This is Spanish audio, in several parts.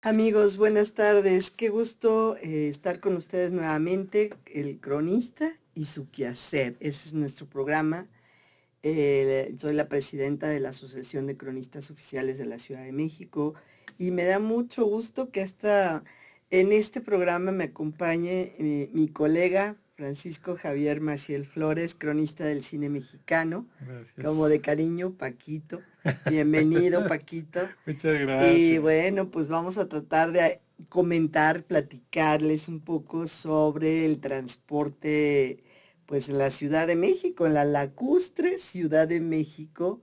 Amigos, buenas tardes. Qué gusto estar con ustedes nuevamente, el cronista y su quehacer. Ese es nuestro programa. Soy la presidenta de la Asociación de Cronistas Oficiales de la Ciudad de México y me da mucho gusto que en este programa me acompañe mi colega Francisco Javier Maciel Flores, cronista del cine mexicano, como Gracias. de cariño, Paquito. Bienvenido, Paquito. Muchas Y gracias. bueno, pues vamos a tratar de comentar, platicarles un poco sobre el transporte, pues en la Ciudad de México, en la lacustre Ciudad de México,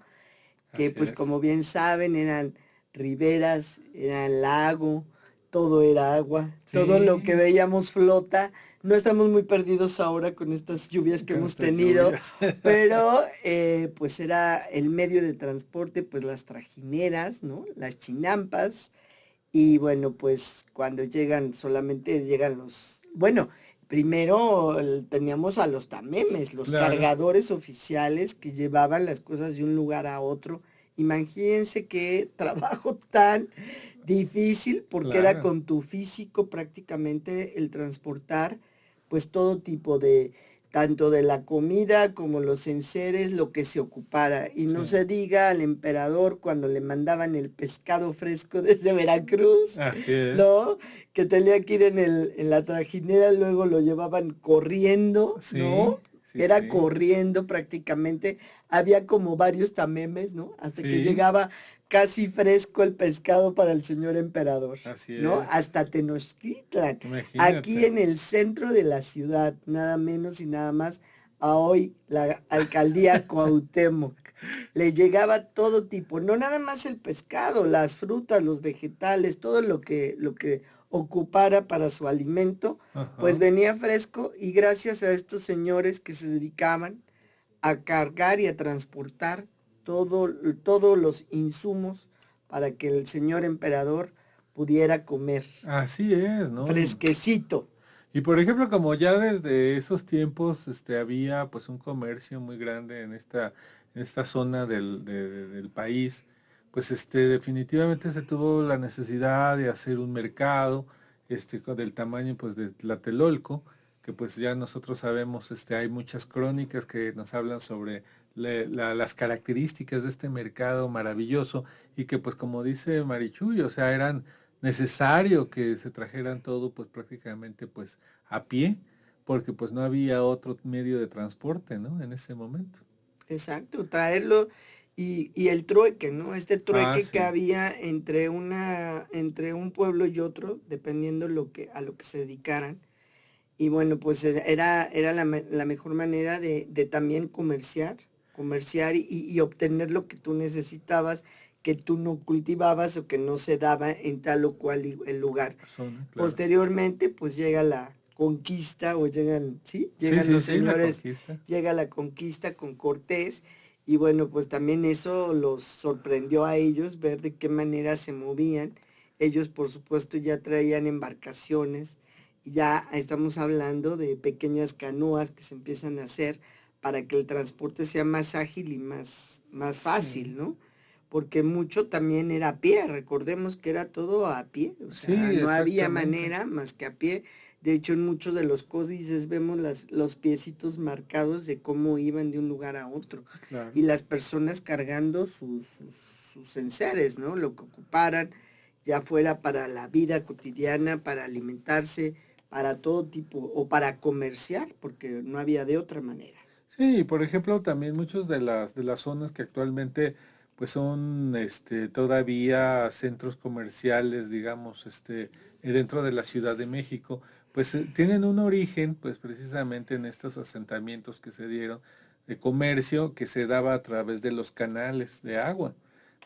que Así pues es. como bien saben eran riberas, eran lago, todo era agua, todo lo que Sí, veíamos flota. No estamos muy perdidos ahora con estas lluvias que con hemos estas tenido, lluvias. pero pues era el medio de transporte, pues las trajineras, ¿no? Las chinampas, y bueno, pues cuando llegan, solamente llegan bueno, primero teníamos a los tamemes, los Claro, cargadores oficiales que llevaban las cosas de un lugar a otro. Imagínense qué trabajo tan difícil, porque era claro. con tu físico prácticamente el transportar, pues todo tipo de, tanto de la comida como los enseres, lo que se ocupara. Y Sí, no se diga al emperador cuando le mandaban el pescado fresco desde Veracruz, así es. ¿no? Que tenía que ir en la trajinera, luego lo llevaban corriendo, Sí, ¿no? sí, Era sí. corriendo prácticamente. Había como varios tamemes, ¿no? Hasta que Sí, llegaba casi fresco el pescado para el señor emperador, así ¿no? es. Hasta Tenochtitlan, aquí Imagínate. en el centro de la ciudad, nada menos y nada más, a hoy la alcaldía Cuauhtémoc. Le llegaba todo tipo, no nada más el pescado, las frutas, los vegetales, todo lo que ocupara para su alimento, pues Ajá. venía fresco y gracias a estos señores que se dedicaban a cargar y a transportar todos los insumos para que el señor emperador pudiera comer Así es, ¿no? fresquecito. Y por ejemplo, como ya desde esos tiempos, había pues un comercio muy grande en esta zona del país, pues definitivamente se tuvo la necesidad de hacer un mercado, del tamaño pues de Tlatelolco, que pues ya nosotros sabemos, hay muchas crónicas que nos hablan sobre las características de este mercado maravilloso y que pues como dice Marichuy, o sea, eran necesario que se trajeran todo pues prácticamente pues a pie, porque pues no había otro medio de transporte, ¿no? En ese momento. Exacto, traerlo y el trueque, ¿no? Este Ah, trueque que sí, había entre un pueblo y otro, dependiendo a lo que se dedicaran. Y bueno, pues era la mejor manera de también comerciar y obtener lo que tú necesitabas, que tú no cultivabas o que no se daba en tal o cual el lugar. zona, claro. Posteriormente, pues llega la conquista o llegan, ¿sí? Sí, Llegan sí, los sí, la señores, conquista. llega la conquista con Cortés y bueno, pues también eso los sorprendió a ellos, ver de qué manera se movían. Ellos, por supuesto, ya traían embarcaciones, ya estamos hablando de pequeñas canoas que se empiezan a hacer para que el transporte sea más ágil y más Sí, fácil, ¿no? Porque mucho también era a pie, recordemos que era todo a pie, o sea, sí, no había exactamente. manera más que a pie. De hecho, en muchos de los códices vemos los piecitos marcados de cómo iban de un lugar a otro. Y Claro. las personas cargando sus enseres, ¿no? Lo que ocuparan, ya fuera para la vida cotidiana, para alimentarse, para todo tipo, o para comerciar, porque no había de otra manera. Sí, por ejemplo, también muchos de las zonas que actualmente pues son todavía centros comerciales, digamos, dentro de la Ciudad de México, pues tienen un origen pues precisamente en estos asentamientos que se dieron de comercio que se daba a través de los canales de agua,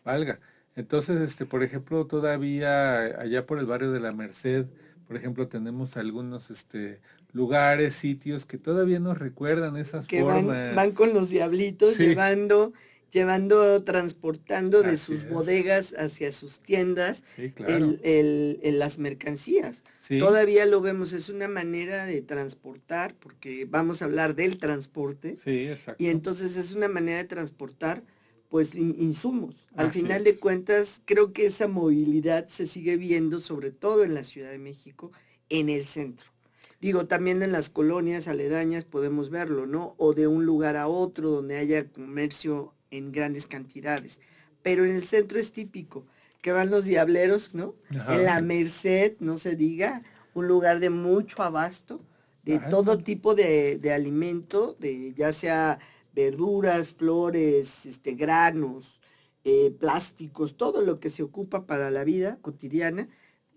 valga. Entonces, por ejemplo, todavía allá por el barrio de la Merced, por ejemplo, tenemos algunos lugares, sitios que todavía nos recuerdan esas Que van formas. con los diablitos Sí, transportando de así sus es. bodegas hacia sus tiendas Sí, claro. las mercancías. Sí, Todavía lo vemos, es una manera de transportar, porque vamos a hablar del transporte, sí, y exacto. entonces es una manera de transportar pues insumos. Al Así final de es. cuentas, creo que esa movilidad se sigue viendo, sobre todo en la Ciudad de México, en el centro. Digo, también en las colonias aledañas podemos verlo, ¿no? O de un lugar a otro donde haya comercio en grandes cantidades. Pero en el centro es típico que van los diableros, ¿no? En Ajá. la Merced, no se diga, un lugar de mucho abasto, de todo Ándale. tipo de alimento, de ya sea verduras, flores, granos, plásticos, todo lo que se ocupa para la vida cotidiana,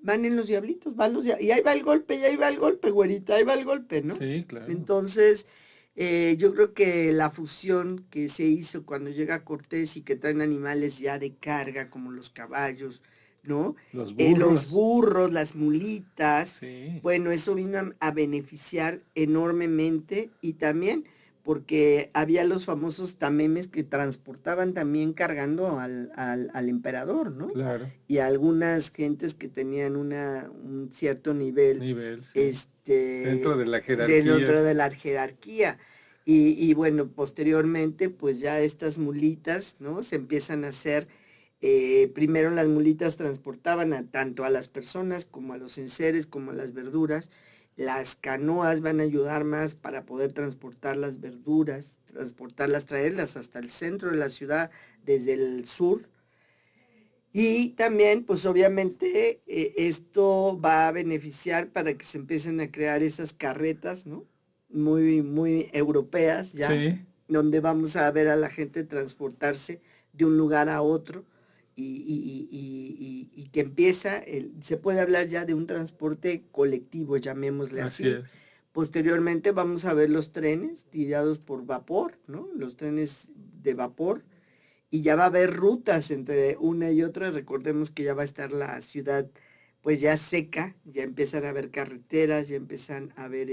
van en los diablitos, y ahí va el golpe, y ahí va el golpe, güerita, ahí va el golpe, ¿no? Sí, claro. Entonces, yo creo que la fusión que se hizo cuando llega Cortés y que traen animales ya de carga, como los caballos, ¿no? Los Los burros. burros, las mulitas, Sí. bueno, eso vino a beneficiar enormemente y también porque había los famosos tamemes que transportaban también cargando al emperador, ¿no? Claro. Y a algunas gentes que tenían un cierto nivel, Nivel, sí. Dentro este, de la dentro jerarquía. de la jerarquía. Y bueno, posteriormente, pues ya estas mulitas, ¿no? Se empiezan a hacer, primero las mulitas transportaban tanto a las personas como a los enseres, como a las verduras. Las canoas van a ayudar más para poder transportar las verduras, transportarlas, traerlas hasta el centro de la ciudad desde el sur. Y también, pues obviamente, esto va a beneficiar para que se empiecen a crear esas carretas, ¿no? Muy, muy europeas ya, Sí. donde vamos a ver a la gente transportarse de un lugar a otro y que empieza, se puede hablar ya de un transporte colectivo, llamémosle Así así. es. Posteriormente vamos a ver los trenes tirados por vapor, ¿no? Los trenes de vapor y ya va a haber rutas entre una y otra. Recordemos que ya va a estar la ciudad pues ya seca, ya empiezan a haber carreteras, ya empiezan a haber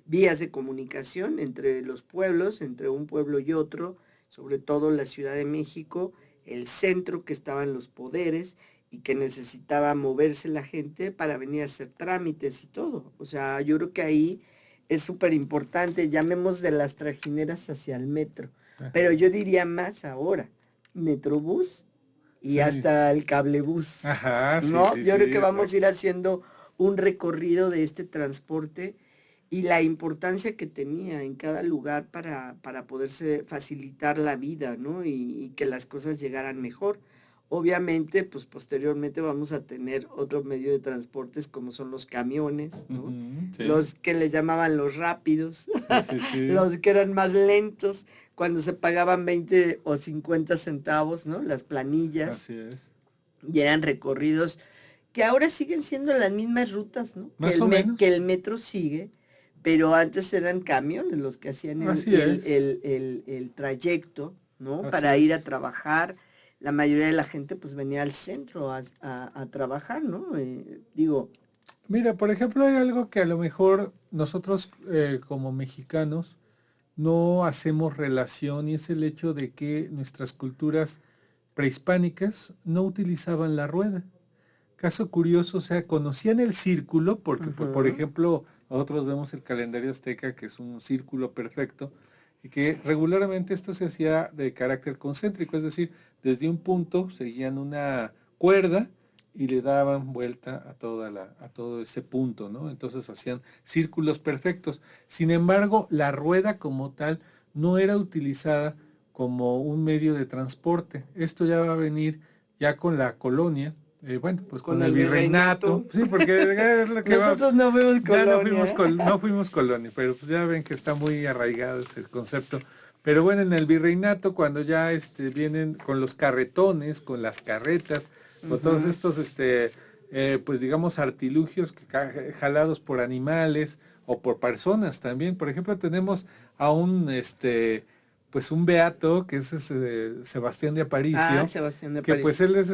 vías de comunicación entre los pueblos, entre un pueblo y otro, sobre todo la Ciudad de México, el centro que estaban los poderes y que necesitaba moverse la gente para venir a hacer trámites y todo. O sea, yo creo que ahí es súper importante, llamemos de las trajineras hacia el metro, pero Ajá. yo diría más ahora, Metrobús y Sí. hasta el cablebús, Ajá, sí, ¿no? sí, Yo sí, creo que vamos a ir exacto. haciendo un recorrido de este transporte y la importancia que tenía en cada lugar para poderse facilitar la vida, ¿no? Y que las cosas llegaran mejor. Obviamente, pues posteriormente vamos a tener otro medio de transportes como son los camiones, ¿no? Ujú, sí. Los que les llamaban los rápidos, Sí, sí, sí. los que eran más lentos, cuando se pagaban 20 o 50 centavos, ¿no? Las planillas, Así es. y eran recorridos que ahora siguen siendo las mismas rutas, ¿no? Más o Que menos. el metro sigue, pero antes eran camiones los que hacían Así es. el trayecto, ¿no? Así Para ir a es. trabajar. La mayoría de la gente pues venía al centro a trabajar, ¿no? Digo, Mira, por ejemplo, hay algo que a lo mejor nosotros como mexicanos no hacemos relación y es el hecho de que nuestras culturas prehispánicas no utilizaban la rueda. Caso curioso, o sea, conocían el círculo, porque por ujú, ejemplo, nosotros vemos el calendario azteca, que es un círculo perfecto, y que regularmente esto se hacía de carácter concéntrico, es decir, desde un punto seguían una cuerda y le daban vuelta a todo ese punto, ¿no? Entonces hacían círculos perfectos. Sin embargo, la rueda como tal no era utilizada como un medio de transporte. Esto ya va a venir ya con la colonia, bueno, pues con con el el virreinato, virreinato. sí, porque es lo que va, Nosotros no vemos ya colonia, ¿eh? no fuimos colonia, pero pues ya ven que está muy arraigado ese concepto. Pero bueno, en el virreinato, cuando ya vienen con los carretones, con las carretas, con todos Ujú. estos, pues digamos, artilugios jalados por animales o por personas también. Por ejemplo, tenemos a un, pues un beato, que es Sebastián de Ah, Aparicio, Sebastián de que pues París. él es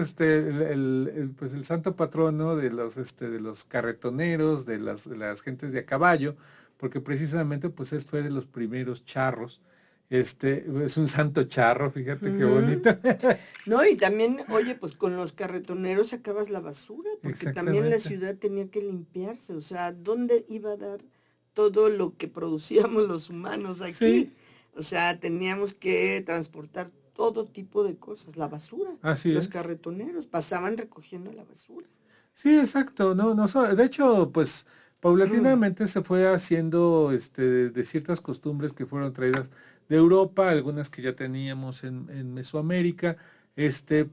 pues el santo patrono de los carretoneros, de las gentes de a caballo, porque precisamente pues él fue de los primeros charros. Es un santo charro, fíjate qué Ujú. bonito. No, y también, oye, pues con los carretoneros sacabas la basura, porque también la Exactamente. ciudad tenía que limpiarse, o sea, ¿dónde iba a dar todo lo que producíamos los humanos Sí, aquí? O sea, teníamos que transportar todo tipo de cosas, la basura. Así Los es. carretoneros pasaban recogiendo la basura. Sí, exacto, no, no, de hecho, pues paulatinamente se fue haciendo de ciertas costumbres que fueron traídas de Europa, algunas que ya teníamos en Mesoamérica, pues se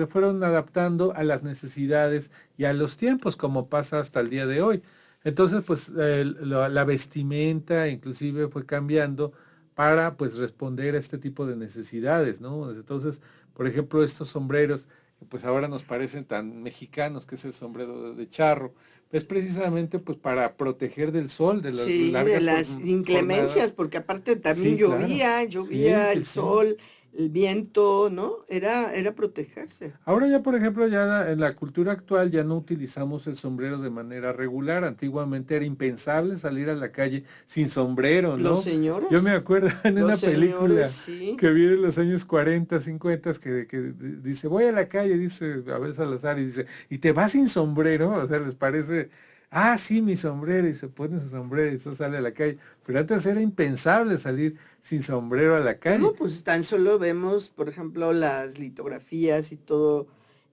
fueron adaptando a las necesidades y a los tiempos, como pasa hasta el día de hoy. Entonces, pues la vestimenta inclusive fue cambiando para pues responder a este tipo de necesidades, ¿no? Entonces, por ejemplo, estos sombreros pues ahora nos parecen tan mexicanos, que es el sombrero de charro. Es precisamente pues para proteger del sol, de las Sí, de largas las inclemencias, jornadas. porque aparte también Sí, claro. Sí, llovía sí, el sí. sol, el viento, ¿no? Era protegerse. Ahora ya, por ejemplo, ya en la cultura actual ya no utilizamos el sombrero de manera regular. Antiguamente era impensable salir a la calle sin sombrero, Los ¿no? Yo me señores, acuerdo en los una señores, película sí. que vi en los años 40, 50, que dice, voy a la calle, dice Abel Salazar, y dice, ¿y te vas sin sombrero? O sea, les parece, ah, sí, mi sombrero, y se pone su sombrero y se sale a la calle. Pero antes era impensable salir sin sombrero a la calle. No, pues tan solo vemos, por ejemplo, las litografías y todo,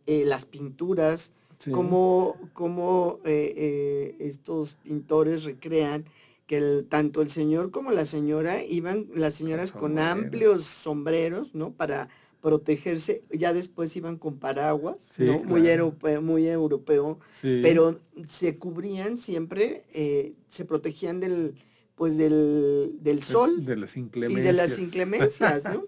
las pinturas, Sí, cómo estos pintores recrean que tanto el señor como la señora iban, las con señoras con sombrero. amplios sombreros, ¿no? Para protegerse, ya después iban con paraguas, Sí, ¿no? claro. Muy europeo, Sí. pero se cubrían siempre, se protegían pues del sol De las y de las inclemencias. inclemencias, ¿no?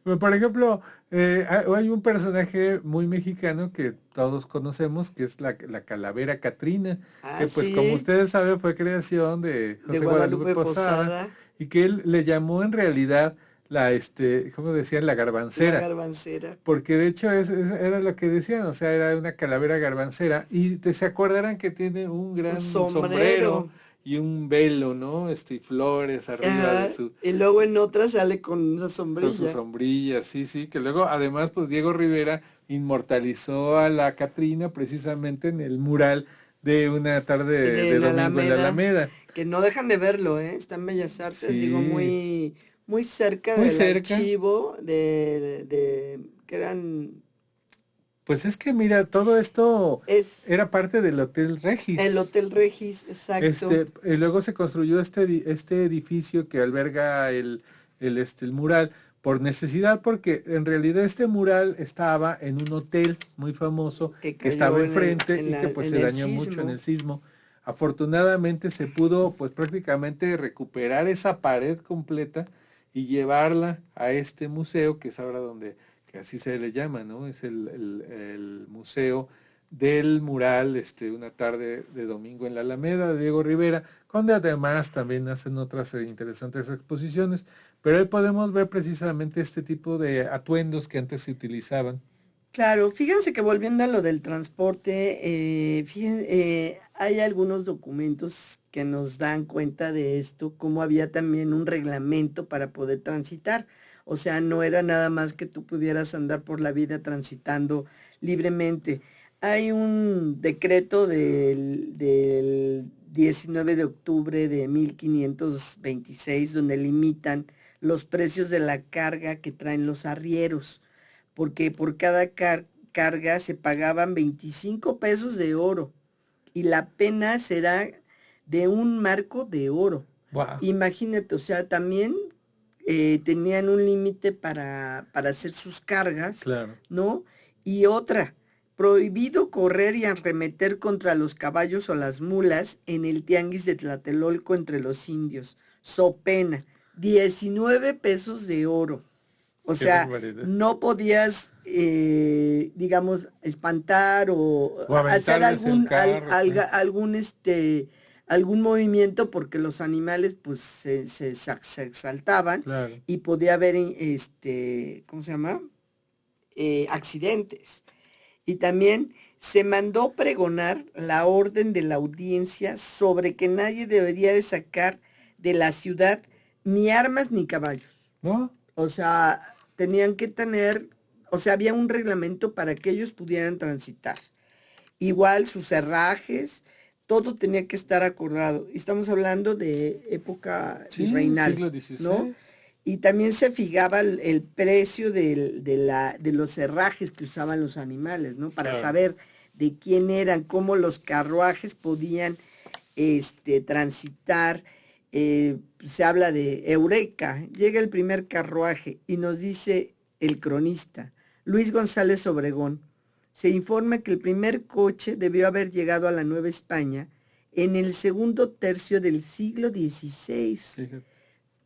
Bueno, por ejemplo, hay un personaje muy mexicano que todos conocemos, que es la calavera Catrina, Ah, que pues como sí, ustedes saben fue creación de de José Guadalupe Guadalupe Posada Posada, y que él le llamó en realidad ¿cómo decían? La la garbancera. garbancera, Porque de hecho era lo que decían, o sea, era una calavera garbancera. Y se acordarán que tiene un un gran sombrero sombrero, y un velo, ¿no? Y flores arriba de ajá, y luego en otra sale con una con su sombrilla. sombrilla, sí, sí, que luego además pues Diego Rivera inmortalizó a la Catrina precisamente en el mural de una tarde de En domingo en la Alameda, Alameda. que no dejan de verlo, ¿eh? Está en Bellas Artes, digo, Sí, muy cerca muy del cerca. archivo que eran, Pues es que mira, todo esto es era parte del Hotel el Regis. Hotel Regis, exacto, Y luego se construyó este edificio que alberga el mural por necesidad, porque en realidad este mural estaba en un hotel muy famoso que que estaba cayó enfrente y que pues en se el dañó mucho en sismo. el sismo. Afortunadamente se pudo pues prácticamente recuperar esa pared completa y llevarla a este museo, que es ahora donde, que así se le llama, ¿no? Es el museo del mural, una tarde de domingo en la Alameda de Diego Rivera, donde además también hacen otras interesantes exposiciones, pero ahí podemos ver precisamente este tipo de atuendos que antes se utilizaban. Claro, fíjense que volviendo a lo del transporte, hay algunos documentos que nos dan cuenta de esto, como había también un reglamento para poder transitar. O sea, no era nada más que tú pudieras andar por la vida transitando libremente. Hay un decreto del 19 de octubre de 1526 donde limitan los precios de la carga que traen los arrieros porque por cada carga se pagaban 25 pesos de oro y la pena será de un marco de oro. Wow, Imagínate, o sea, también tenían un límite para hacer sus cargas, claro. ¿no? Y otra, prohibido correr y arremeter contra los caballos o las mulas en el tianguis de Tlatelolco entre los indios. So pena, 19 pesos de oro. O Qué sea, barbaridad. no podías, digamos, espantar o O hacer aventarles el carro, sí. algún movimiento porque los animales pues se exaltaban Claro. y podía haber, ¿cómo se llama? Accidentes. Y también se mandó pregonar la orden de la audiencia sobre que nadie debería de sacar de la ciudad ni armas ni caballos. ¿No? O sea, tenían que tener, o sea, había un reglamento para que ellos pudieran transitar. Igual sus herrajes, todo tenía que estar acordado. Estamos hablando de época Sí, virreinal, siglo ¿no? XVI. y también se fijaba el precio de los herrajes que usaban los animales, ¿no? Para Claro. saber de quién eran, cómo los carruajes podían transitar. Se habla de Eureka, llega el primer carruaje y nos dice el cronista, Luis González Obregón, se informa que el primer coche debió haber llegado a la Nueva España en el segundo tercio del siglo XVI. Fíjate.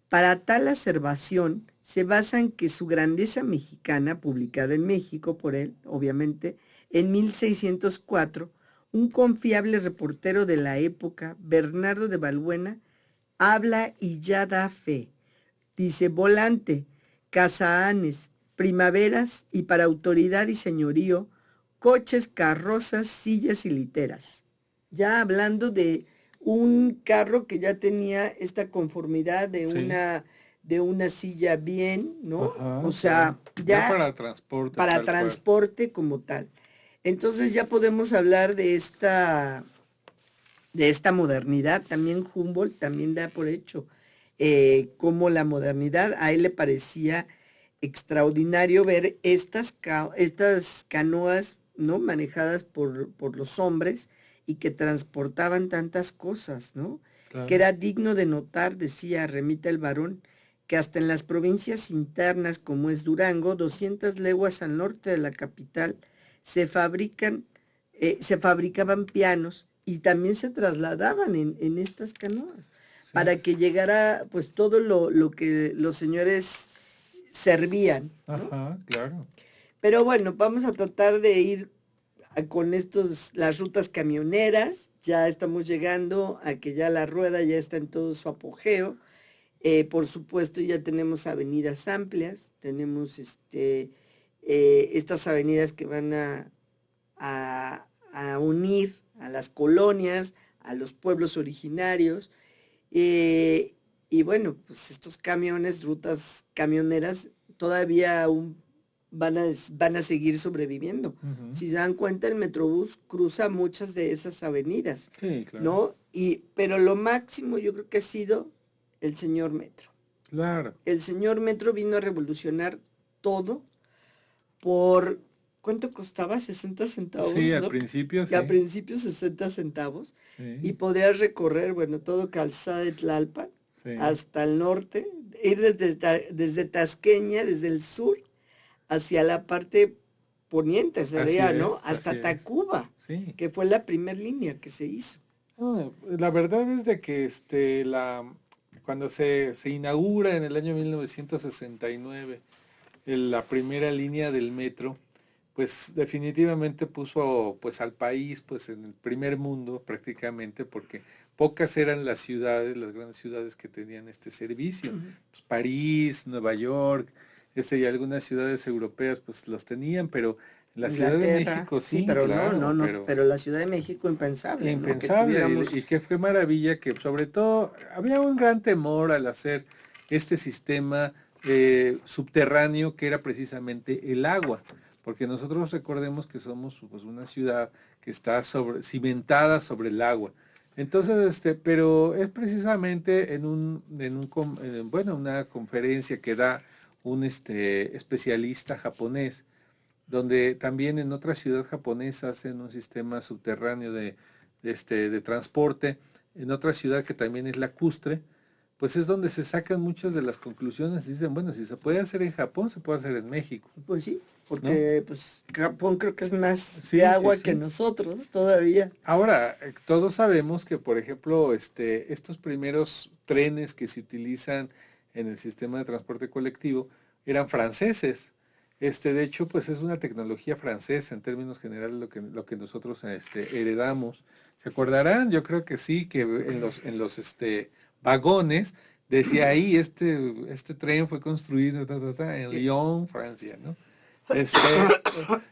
Para tal acerbación se basa en que su grandeza mexicana, publicada en México por él, obviamente, en 1604, un confiable reportero de la época, Bernardo de Balbuena, habla y ya da fe. Dice, volante, cazahanes, primaveras y para autoridad y señorío, coches, carrozas, sillas y literas. Ya hablando de un carro que ya tenía esta conformidad de Sí. de una silla bien, ¿no? Ajá, O sea, claro. ya para transporte. para Tal cual. transporte como tal. Entonces ya podemos hablar de esta modernidad. También Humboldt también da por hecho como la modernidad a él le parecía extraordinario ver estas canoas, ¿no? Manejadas por los hombres y que transportaban tantas cosas, ¿no? Claro. Que era digno de notar, decía Remita el Varón, que hasta en las provincias internas como es Durango, 200 leguas al norte de la capital, se fabricaban pianos y también se trasladaban en estas canoas Sí. para que llegara pues todo lo que los señores servían, ¿no? Ajá, claro. Pero bueno, vamos a tratar de ir con las rutas camioneras. Ya estamos llegando a que ya la rueda ya está en todo su apogeo. Por supuesto, ya tenemos avenidas amplias, tenemos estas avenidas que van a unir a las colonias, a los pueblos originarios. Y bueno, pues estos camiones, rutas camioneras, todavía aún van a seguir sobreviviendo. Ujú. Si se dan cuenta, el Metrobús cruza muchas de esas avenidas, Sí, claro. ¿no? Pero lo máximo yo creo que ha sido el señor Metro. Claro. El señor Metro vino a revolucionar todo por, ¿cuánto costaba? 60 centavos, Sí, al ¿no? principio Y a sí. principios 60 centavos. Y Sí, podías recorrer, bueno, todo Calzada de Tlalpan sí. hasta el norte, ir desde Tasqueña, desde el sur, hacia la parte poniente, sería, Así ¿no? es, Hasta así es. Tacuba, Sí. que fue la primera línea que se hizo. No, la verdad es de que cuando se inaugura en el año 1969 la primera línea del metro, pues definitivamente puso pues al país pues en el primer mundo prácticamente, porque pocas eran las ciudades, las grandes ciudades que tenían este servicio. Pues París, Nueva York, y algunas ciudades europeas pues los tenían, pero la Ciudad de Inglaterra, México sí, sí, pero claro, pero la Ciudad de México impensable, ¿no? Que impensable, tuviéramos, y que fue maravilla que sobre todo había un gran temor al hacer este sistema subterráneo que era precisamente el agua, porque nosotros recordemos que somos pues una ciudad que está cimentada sobre el agua. Entonces, pero es precisamente bueno, una conferencia que da un especialista japonés, donde también en otra ciudad japonesa hacen un sistema subterráneo de transporte, en otra ciudad que también es lacustre, pues es donde se sacan muchas de las conclusiones. Dicen, bueno, si se puede hacer en Japón, se puede hacer en México, pues sí, ¿no? porque pues Japón creo que es más Sí, de agua sí, que sí. nosotros todavía. Ahora, todos sabemos que, por ejemplo, estos primeros trenes que se utilizan en el sistema de transporte colectivo eran franceses. De hecho, pues es una tecnología francesa en términos generales lo que nosotros heredamos. ¿Se acordarán? Yo creo que sí, que en los vagones decía ahí, este tren fue construido en Lyon, Francia, ¿no?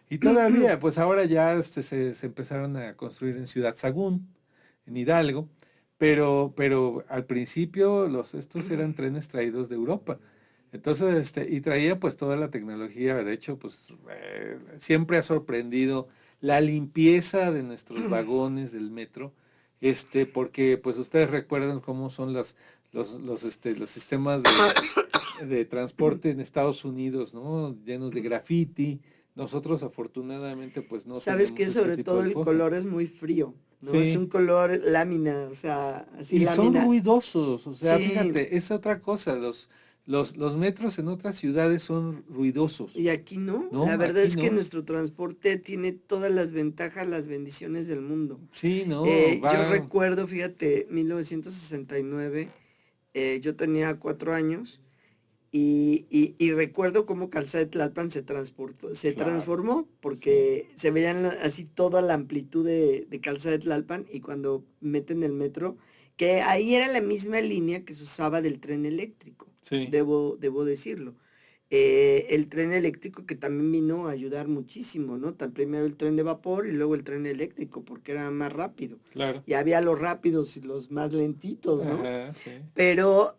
Y todavía, pues ahora ya se empezaron a construir en Ciudad Sagún, en Hidalgo, pero al principio estos eran trenes traídos de Europa. Entonces, y traía pues toda la tecnología, de hecho, pues siempre ha sorprendido la limpieza de nuestros vagones del metro, porque pues ustedes recuerdan cómo son los sistemas de transporte en Estados Unidos, ¿no? Llenos de graffiti. Nosotros afortunadamente pues no Sabes que tenemos este sobre tipo todo de el cosas. color es muy frío, ¿no? Es un Sí, color lámina, o sea, así y son lámina. ruidosos, o sea, Sí, fíjate, es otra cosa, los metros en otras ciudades son ruidosos, y aquí no. La ¿no? verdad Aquí es que no. nuestro transporte tiene todas las ventajas, las bendiciones del mundo. Sí, no, Yo va, recuerdo, fíjate, 1969, yo tenía 4 años y recuerdo cómo Calzada de Tlalpan se claro, transformó sí, porque se veían así toda la amplitud de Calzada de Tlalpan y cuando meten el metro, que ahí era la misma línea que se usaba del tren eléctrico, sí, debo decirlo. El tren eléctrico que también vino a ayudar muchísimo, ¿no? Primero el tren de vapor y luego el tren eléctrico porque era más rápido. claro, Y había los rápidos y los más lentitos, ¿no? ajá, sí. Pero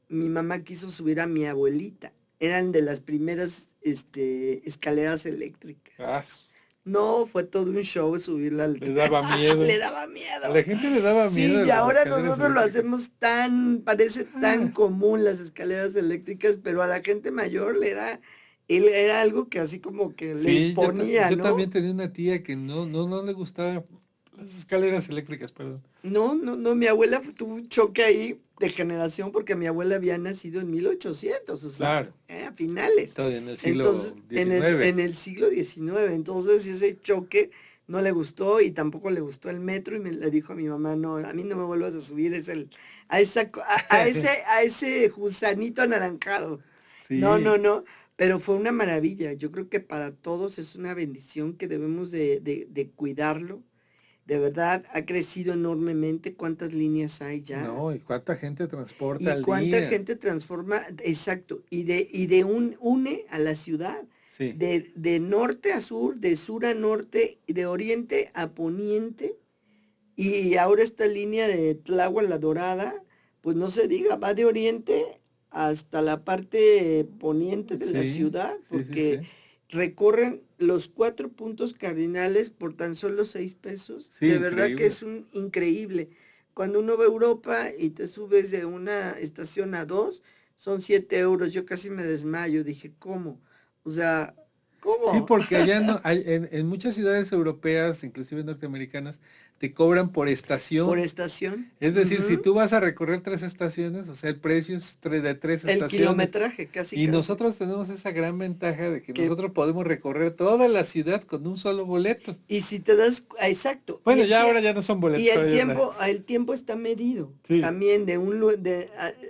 mi mamá quiso subir a mi abuelita. Eran de las primeras escaleras Ah, eléctricas. No, fue todo un show subirla les daba Le miedo. daba A la miedo. gente le daba miedo Sí, a y las ahora escaleras nosotros lo eléctricas. hacemos parece tan Ah, común las escaleras eléctricas, pero a la gente mayor él era algo que así como que le sí, imponía, yo también ¿no? tenía una tía que no le gustaba las escaleras eléctricas, perdón. No, no, no, mi abuela tuvo un choque ahí de generación porque mi abuela había nacido en 1800, o sea, Claro, a finales. todavía en el Entonces, siglo en el, XIX. en el siglo XIX, entonces ese choque no le gustó y tampoco le gustó el metro y le dijo a mi mamá, no, a mí no me vuelvas a subir a ese gusanito anaranjado. No, no, Sí, no, pero fue una maravilla. Yo creo que para todos es una bendición que debemos de cuidarlo. De verdad, ha crecido enormemente. ¿Cuántas líneas hay ya? no, ¿y cuánta gente transporta Y al cuánta día? gente transforma, exacto, une a la ciudad, Sí, de norte a sur, de sur a norte, y de oriente a poniente, y ahora esta línea de Tláhuac La Dorada, pues no se diga, va de oriente hasta la parte poniente de la sí, ciudad, sí, sí, porque sí. recorren los 4 puntos cardinales por tan solo 6 pesos. Sí, De verdad que increíble. es un increíble. Cuando uno va a Europa y te subes de una estación a dos, son 7 euros. Yo casi me desmayo. Dije, ¿cómo? O sea, Sí, ¿cómo? porque allá no, en muchas ciudades europeas, inclusive norteamericanas, te cobran por Por estación. estación. Es decir, si Ujú. tú vas a recorrer 3 estaciones, o sea, el precio es de tres El estaciones. kilometraje, casi, Y casi. nosotros tenemos esa gran ventaja de que Que nosotros podemos recorrer toda la ciudad con un solo boleto. Y si te das, exacto, Bueno, ya ahora ya no son y boletos, ahora ya anda. el tiempo está medido Sí, también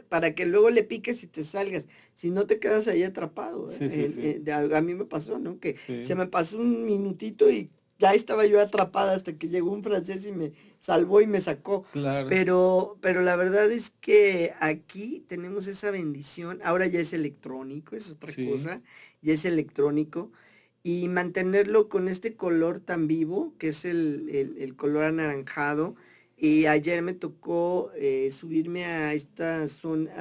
para que luego le piques y te salgas. Si no te quedas ahí atrapado, ¿eh? sí, sí, sí, A mí me pasó, ¿no? Que se sí, me pasó un minutito y ya estaba yo atrapada hasta que llegó un francés y me salvó y me sacó. claro, Pero la verdad es que aquí tenemos esa bendición. Ahora ya es electrónico, es otra sí, cosa, ya es electrónico y mantenerlo con este color tan vivo, que es el color anaranjado. Y ayer me tocó subirme a esta zona,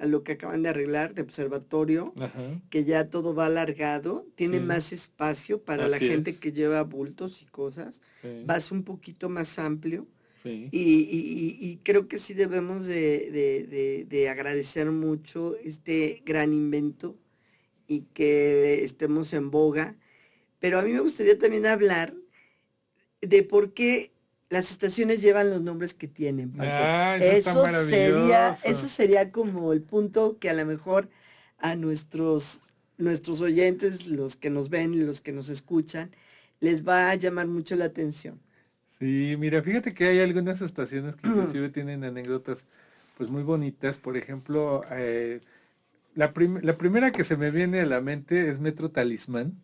a lo que acaban de arreglar de observatorio, ajá, que ya todo va alargado, tiene sí, más espacio para la así gente es, que lleva bultos y cosas, sí, vas un poquito más amplio. sí, Y creo que sí debemos de agradecer mucho este gran invento y que estemos en boga. Pero a mí me gustaría también hablar de por qué las estaciones llevan los nombres que tienen, Paco. ah, eso está Eso maravilloso. sería como el punto que a lo mejor a nuestros oyentes, los que nos ven y los que nos escuchan, les va a llamar mucho la atención. Sí, mira, fíjate que hay algunas estaciones que inclusive tienen anécdotas pues muy bonitas. Por ejemplo, la primera que se me viene a la mente es Metro Talismán,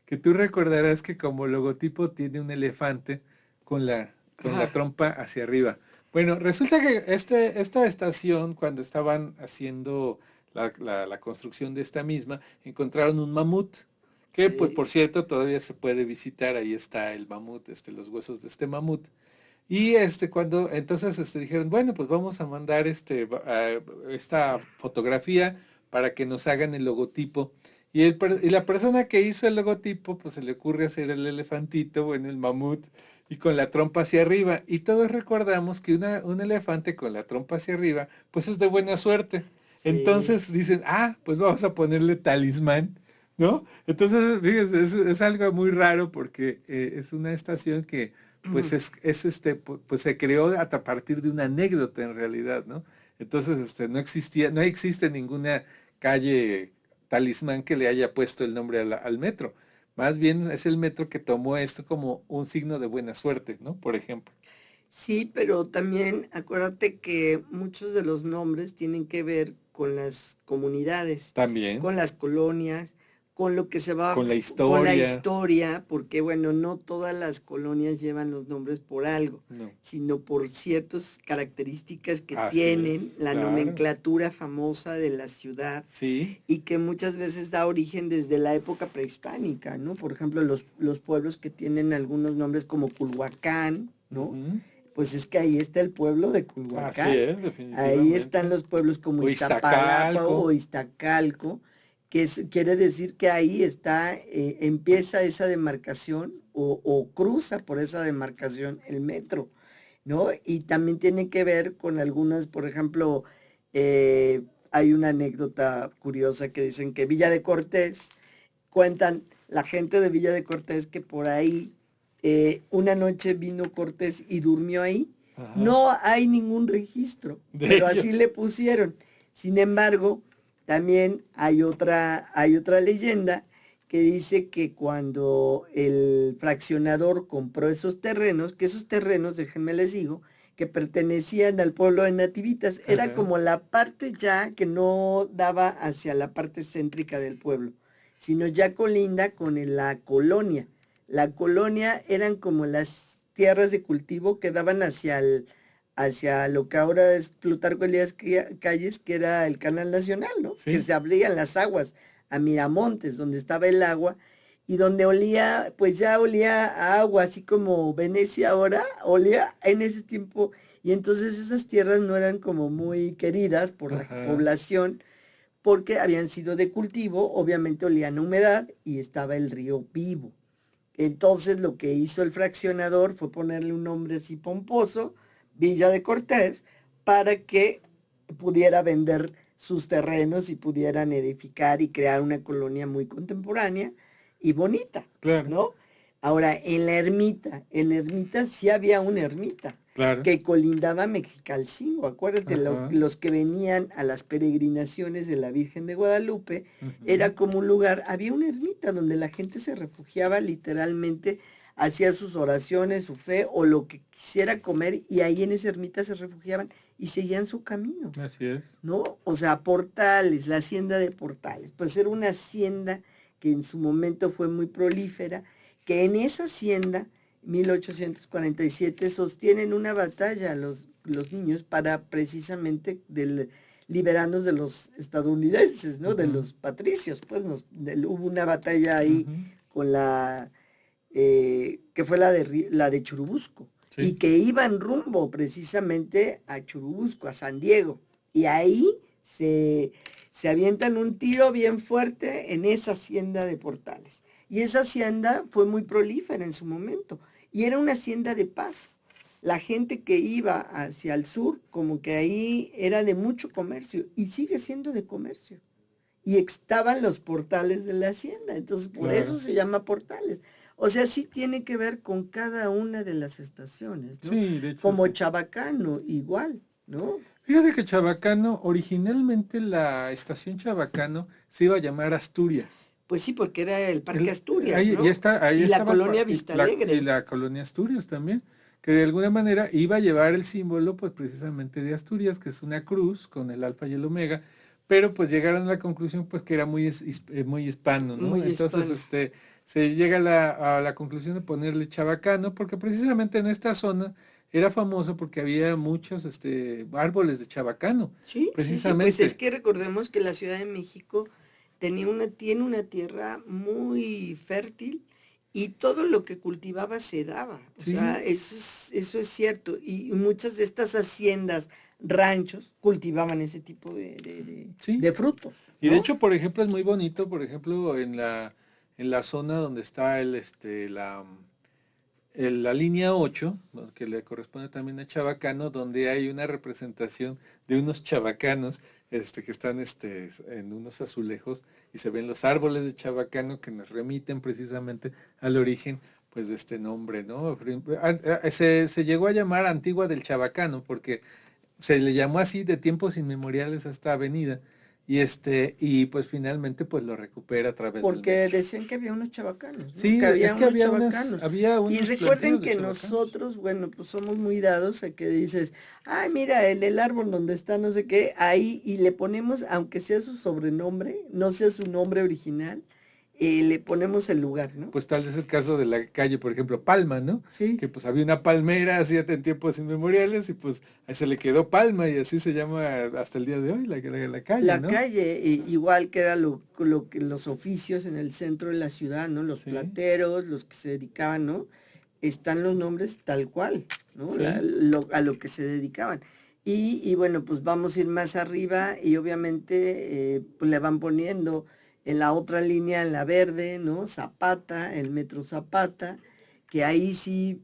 que tú recordarás que como logotipo tiene un elefante con la Ah, trompa hacia arriba. Bueno, resulta que esta estación, cuando estaban haciendo la construcción de esta misma, encontraron un mamut, que pues sí. por cierto todavía se puede visitar, ahí está el mamut, los huesos de este mamut. Y cuando entonces dijeron, bueno, pues vamos a mandar esta fotografía para que nos hagan el logotipo. Y la persona que hizo el logotipo, pues se le ocurre hacer el elefantito, bueno, el mamut, y con la trompa hacia arriba. Y todos recordamos que un elefante con la trompa hacia arriba, pues es de buena suerte. Sí. Entonces dicen, pues vamos a ponerle talismán, ¿no? Entonces, fíjense, es algo muy raro porque es una estación que pues pues se creó a partir de una anécdota en realidad, ¿no? Entonces, no existe ninguna calle talismán que le haya puesto el nombre al metro. Más bien es el metro que tomó esto como un signo de buena suerte, ¿no? Por ejemplo. Sí, pero también acuérdate que muchos de los nombres tienen que ver con las comunidades, También, con las colonias, con lo que se va, con la con la historia, historia, porque bueno, no todas las colonias llevan los nombres por algo, no. sino por ciertas características que Así tienen es, la claro. nomenclatura famosa de la ciudad Sí, y que muchas veces da origen desde la época prehispánica, ¿no? Por ejemplo, los pueblos que tienen algunos nombres como Culhuacán, ¿no? ujú, Pues es que ahí está el pueblo de así Culhuacán. es, Ahí están definitivamente. los pueblos como O Iztapalapa o Iztacalco, Iztacalco, quiere decir que ahí está, empieza esa demarcación o cruza por esa demarcación el metro, ¿no? Y también tiene que ver con algunas, por ejemplo, hay una anécdota curiosa que dicen que Villa de Cortés, cuentan la gente de Villa de Cortés que por ahí una noche vino Cortés y durmió ahí. ajá, No hay ningún registro, de pero ello. así le pusieron. Sin embargo, también hay otra leyenda que dice que cuando el fraccionador compró esos terrenos, que esos terrenos, déjenme les digo, que pertenecían al pueblo de Nativitas, era Ajá, como la parte ya que no daba hacia la parte céntrica del pueblo, sino ya colinda con la colonia. La colonia eran como las tierras de cultivo que daban hacia lo que ahora es Plutarco Elías Calles, que era el canal nacional, ¿no? Que sí, se abrían las aguas a Miramontes, donde estaba el agua, y donde olía, pues ya olía a agua, así como Venecia ahora, olía en ese tiempo, y entonces esas tierras no eran como muy queridas por la ajá, población, porque habían sido de cultivo, obviamente olían a humedad y estaba el río vivo. Entonces lo que hizo el fraccionador fue ponerle un nombre así pomposo, Villa de Cortés, para que pudiera vender sus terrenos y pudieran edificar y crear una colonia muy contemporánea y bonita, claro, ¿no? Ahora, en la ermita sí había una ermita claro, que colindaba Mexicalcingo. Acuérdate, ajá, los que venían a las peregrinaciones de la Virgen de Guadalupe, ujú, era como un lugar, había una ermita donde la gente se refugiaba literalmente, hacía sus oraciones, su fe o lo que quisiera comer y ahí en esa ermita se refugiaban y seguían su camino, así es. ¿no? O sea, Portales, la hacienda de Portales, pues era una hacienda que en su momento fue muy prolífera, que en esa hacienda, 1847, sostienen una batalla los niños para precisamente liberarnos de los estadounidenses, ¿no? De Ujú, los patricios, pues hubo una batalla ahí ujú, con que fue la de Churubusco, y sí, que iban rumbo precisamente a Churubusco, a San Diego, y ahí se avientan un tiro bien fuerte en esa hacienda de Portales. Y esa hacienda fue muy prolífera en su momento, y era una hacienda de paso. La gente que iba hacia el sur, como que ahí era de mucho comercio, y sigue siendo de comercio y estaban los portales de la hacienda, entonces por eso claro. se llama portales. O sea, sí tiene que ver con cada una de las estaciones, ¿no? Sí, de hecho Como sí. Chabacano, igual, ¿no? Fíjate que Chabacano, originalmente la estación Chabacano se iba a llamar Asturias. Pues sí, porque era el Parque Asturias, Ahí, ¿no? ahí Y la estaba colonia Vista y Alegre. la colonia Asturias también, que de alguna manera iba a llevar el símbolo, pues precisamente de Asturias, que es una cruz con el alfa y el omega, pero pues llegaron a la conclusión, pues que era muy hispano, ¿no? Muy Entonces, hispano. se llega a la conclusión de ponerle Chabacano, porque precisamente en esta zona era famoso porque había muchos, árboles de Chabacano, Sí, sí, sí, pues es precisamente. que recordemos que la Ciudad de México tiene una tierra muy fértil y todo lo que cultivaba se daba. O Sí, sea, eso es cierto. Y muchas de estas haciendas, ranchos, cultivaban ese tipo sí. de frutos, Y de ¿no? hecho, por ejemplo, es muy bonito, por ejemplo, en la zona donde está la línea 8, que le corresponde también a Chabacano, donde hay una representación de unos chabacanos que están en unos azulejos y se ven los árboles de Chabacano que nos remiten precisamente al origen pues de este nombre, ¿no? Se llegó a llamar Antigua del Chabacano porque se le llamó así de tiempos inmemoriales a esta avenida y pues finalmente pues lo recupera a través del Porque metro. decían que había unos chabacanos, ¿no? Sí, Que había es que unos chabacanos. había Y unos recuerden plantíos de que chabacanos. nosotros, bueno, pues somos muy dados a que dices, ay, mira, el árbol donde está no sé qué, ahí, y le ponemos, aunque sea su sobrenombre, no sea su nombre original, le ponemos el lugar, ¿no? Pues tal es el caso de la calle, por ejemplo, Palma, ¿no? Sí, Que pues había una palmera hacía en tiempos inmemoriales y pues ahí se le quedó Palma y así se llama hasta el día de hoy la calle, la ¿no? calle, igual que era lo que los oficios en el centro de la ciudad, ¿no? Los Sí, plateros, los que se dedicaban, ¿no? Están los nombres tal cual, ¿no? sí. A lo que se dedicaban. Y bueno, pues vamos a ir más arriba y obviamente pues le van poniendo en la otra línea, en la verde, ¿no? Zapata, el metro Zapata, que ahí sí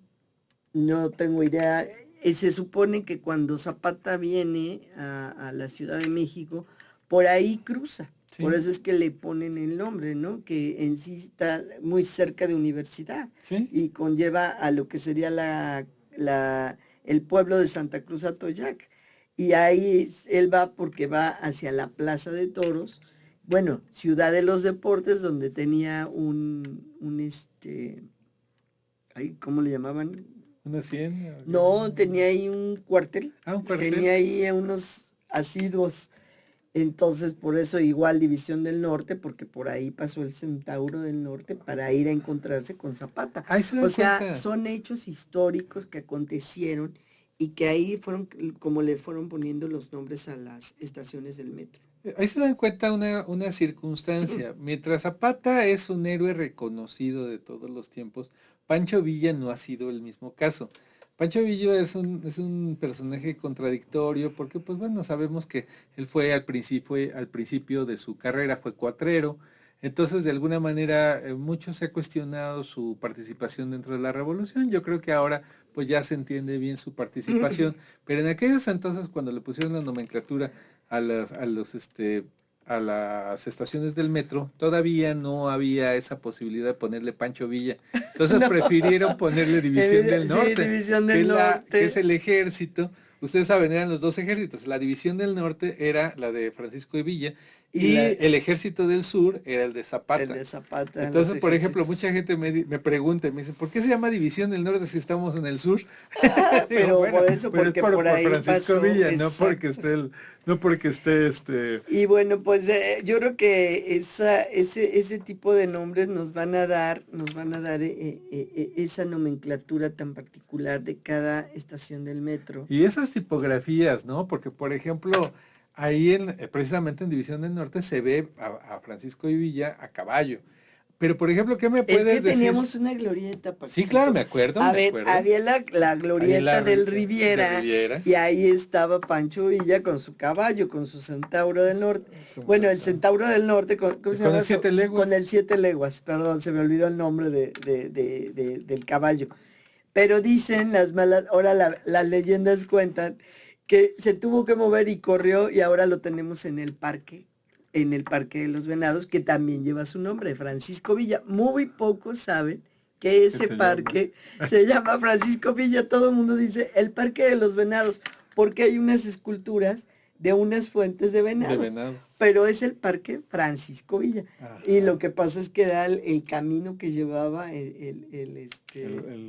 no tengo idea. Se supone que cuando Zapata viene a la Ciudad de México, por ahí cruza. Por Sí, eso es que le ponen el nombre, ¿no? Que en sí está muy cerca de universidad sí. y conlleva a lo que sería el pueblo de Santa Cruz Atoyac. Y ahí él va porque va hacia la Plaza de Toros, bueno, Ciudad de los Deportes, donde tenía ay, ¿cómo le llamaban? Una hacienda. No, tenía ahí un cuartel, Un tenía cuartel. ahí a unos asiduos, entonces por eso igual División del Norte, porque por ahí pasó el Centauro del Norte para ir a encontrarse con Zapata. Ahí se O dan sea, cuenta. son hechos históricos que acontecieron y que ahí fueron como le fueron poniendo los nombres a las estaciones del metro. Ahí se dan cuenta una circunstancia. Mientras Zapata es un héroe reconocido de todos los tiempos, Pancho Villa no ha sido el mismo caso. Pancho Villa es un personaje contradictorio porque, pues bueno, sabemos que él fue al principio de su carrera, fue cuatrero. Entonces, de alguna manera, mucho se ha cuestionado su participación dentro de la revolución. Yo creo que ahora, pues ya se entiende bien su participación. Pero en aquellos entonces, cuando le pusieron la nomenclatura a las estaciones del metro, todavía no había esa posibilidad de ponerle Pancho Villa. Entonces No, prefirieron ponerle División del sí, Norte, División que del es Norte. el ejército. Ustedes saben, eran los dos ejércitos. La División del Norte era la de Francisco de Villa Y y el ejército del sur era el de el Zapata. de Zapata, los Entonces, por ejemplo, mucha ejércitos. gente me pregunta y me dice, ¿por qué se llama División del Norte si estamos en el sur? Digo, Pero bueno, por eso, pero es porque por por ahí Francisco pasó, Villa, no porque exacto. esté no porque esté Y bueno, pues yo creo que ese tipo de nombres nos van a dar esa nomenclatura tan particular de cada estación del metro. y esas tipografías, ¿no? Porque, por ejemplo, ahí precisamente en División del Norte se ve a Francisco y Villa a caballo. Pero, por ejemplo, ¿qué me Es que puedes decir? teníamos una glorieta, Sí, claro, Paquito. me A ver, acuerdo. había la Ahí en glorieta del de Riviera Riviera, y ahí estaba Pancho Villa con su caballo, con su Centauro del Norte. como Bueno, el Santa- Centauro del Norte, ¿cómo se con llama el eso? Siete Con el Leguas. Siete Leguas, perdón, se me olvidó el nombre del caballo. Pero dicen las malas, ahora las leyendas cuentan que se tuvo que mover y corrió y ahora lo tenemos en el Parque de los Venados, que también lleva su nombre, Francisco Villa. Muy pocos saben que Que ese se llama. parque se llama Francisco Villa. Todo el mundo dice el Parque de los Venados, porque hay unas esculturas de unas fuentes de De venados, venados. pero es el Parque Francisco Villa. Y Ajá. lo que pasa es que era el camino que llevaba El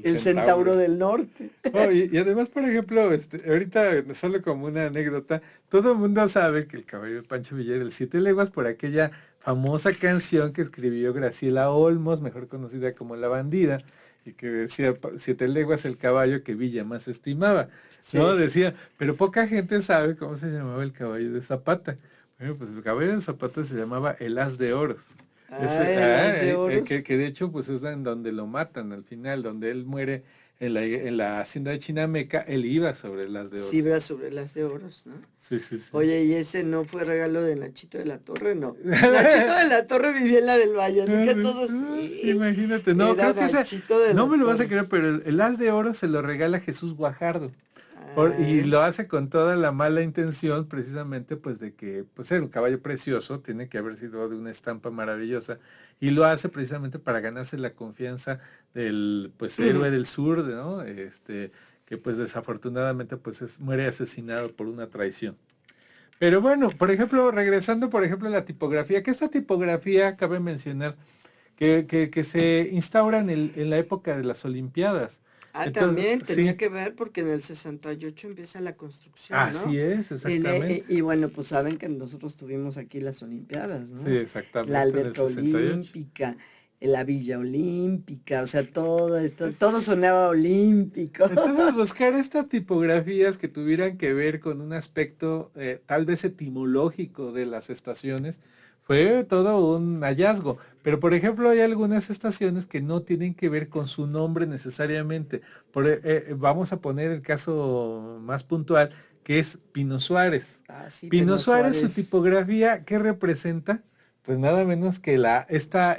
el Centauro centauro. del Norte. Oh, y además, por ejemplo, ahorita solo como una anécdota, todo el mundo sabe que el caballo de Pancho Villa era el Siete Leguas por aquella famosa canción que escribió Graciela Olmos, mejor conocida como La Bandida, y que decía Siete Leguas el caballo que Villa más estimaba, ¿no? Sí. Decía, pero poca gente sabe cómo se llamaba el caballo de Zapata. Bueno, pues el caballo de Zapata se llamaba el As de Oros. Ah, el As de Que Oros. de hecho pues es en donde lo matan al final, donde él muere en la hacienda de Chinameca, él iba sobre el as de Sí, oros. va sobre las de oros, ¿no? Sí, sí, sí. Oye, ¿y ese no fue regalo de Nachito de la Torre? No. Nachito de la Torre vivía en la del Valle, así que entonces sí, Imagínate, no, era creo que ese, Nachito de no la me lo vas a Torre. creer, pero el as de oro se lo regala Jesús Guajardo. Y Ah, lo hace con toda la mala intención, precisamente, pues de que, pues era un caballo precioso, tiene que haber sido de una estampa maravillosa, y lo hace precisamente para ganarse la confianza del, pues, héroe del sur, ¿no? Que pues desafortunadamente, pues muere asesinado por una traición. Pero bueno, por ejemplo, regresando, por ejemplo, a la tipografía, que esta tipografía, cabe mencionar, que se instaura en la época de las Olimpiadas. Entonces, también tenía sí, que ver porque en el 68 empieza la construcción, así ¿no? es, exactamente. Y bueno, pues saben que nosotros tuvimos aquí las Olimpiadas, Sí, ¿no? La exactamente, en el alberca 68. olímpica, la Villa Olímpica, o sea, todo esto, todo sonaba olímpico. Entonces, buscar estas tipografías que tuvieran que ver con un aspecto tal vez etimológico de las estaciones fue todo un hallazgo. Pero, por ejemplo, hay algunas estaciones que no tienen que ver con su nombre necesariamente. Vamos a poner el caso más puntual, que es Pino Suárez. Ah, sí, Pino Pino Suárez, su Suárez. tipografía, ¿qué representa? Pues nada menos que esta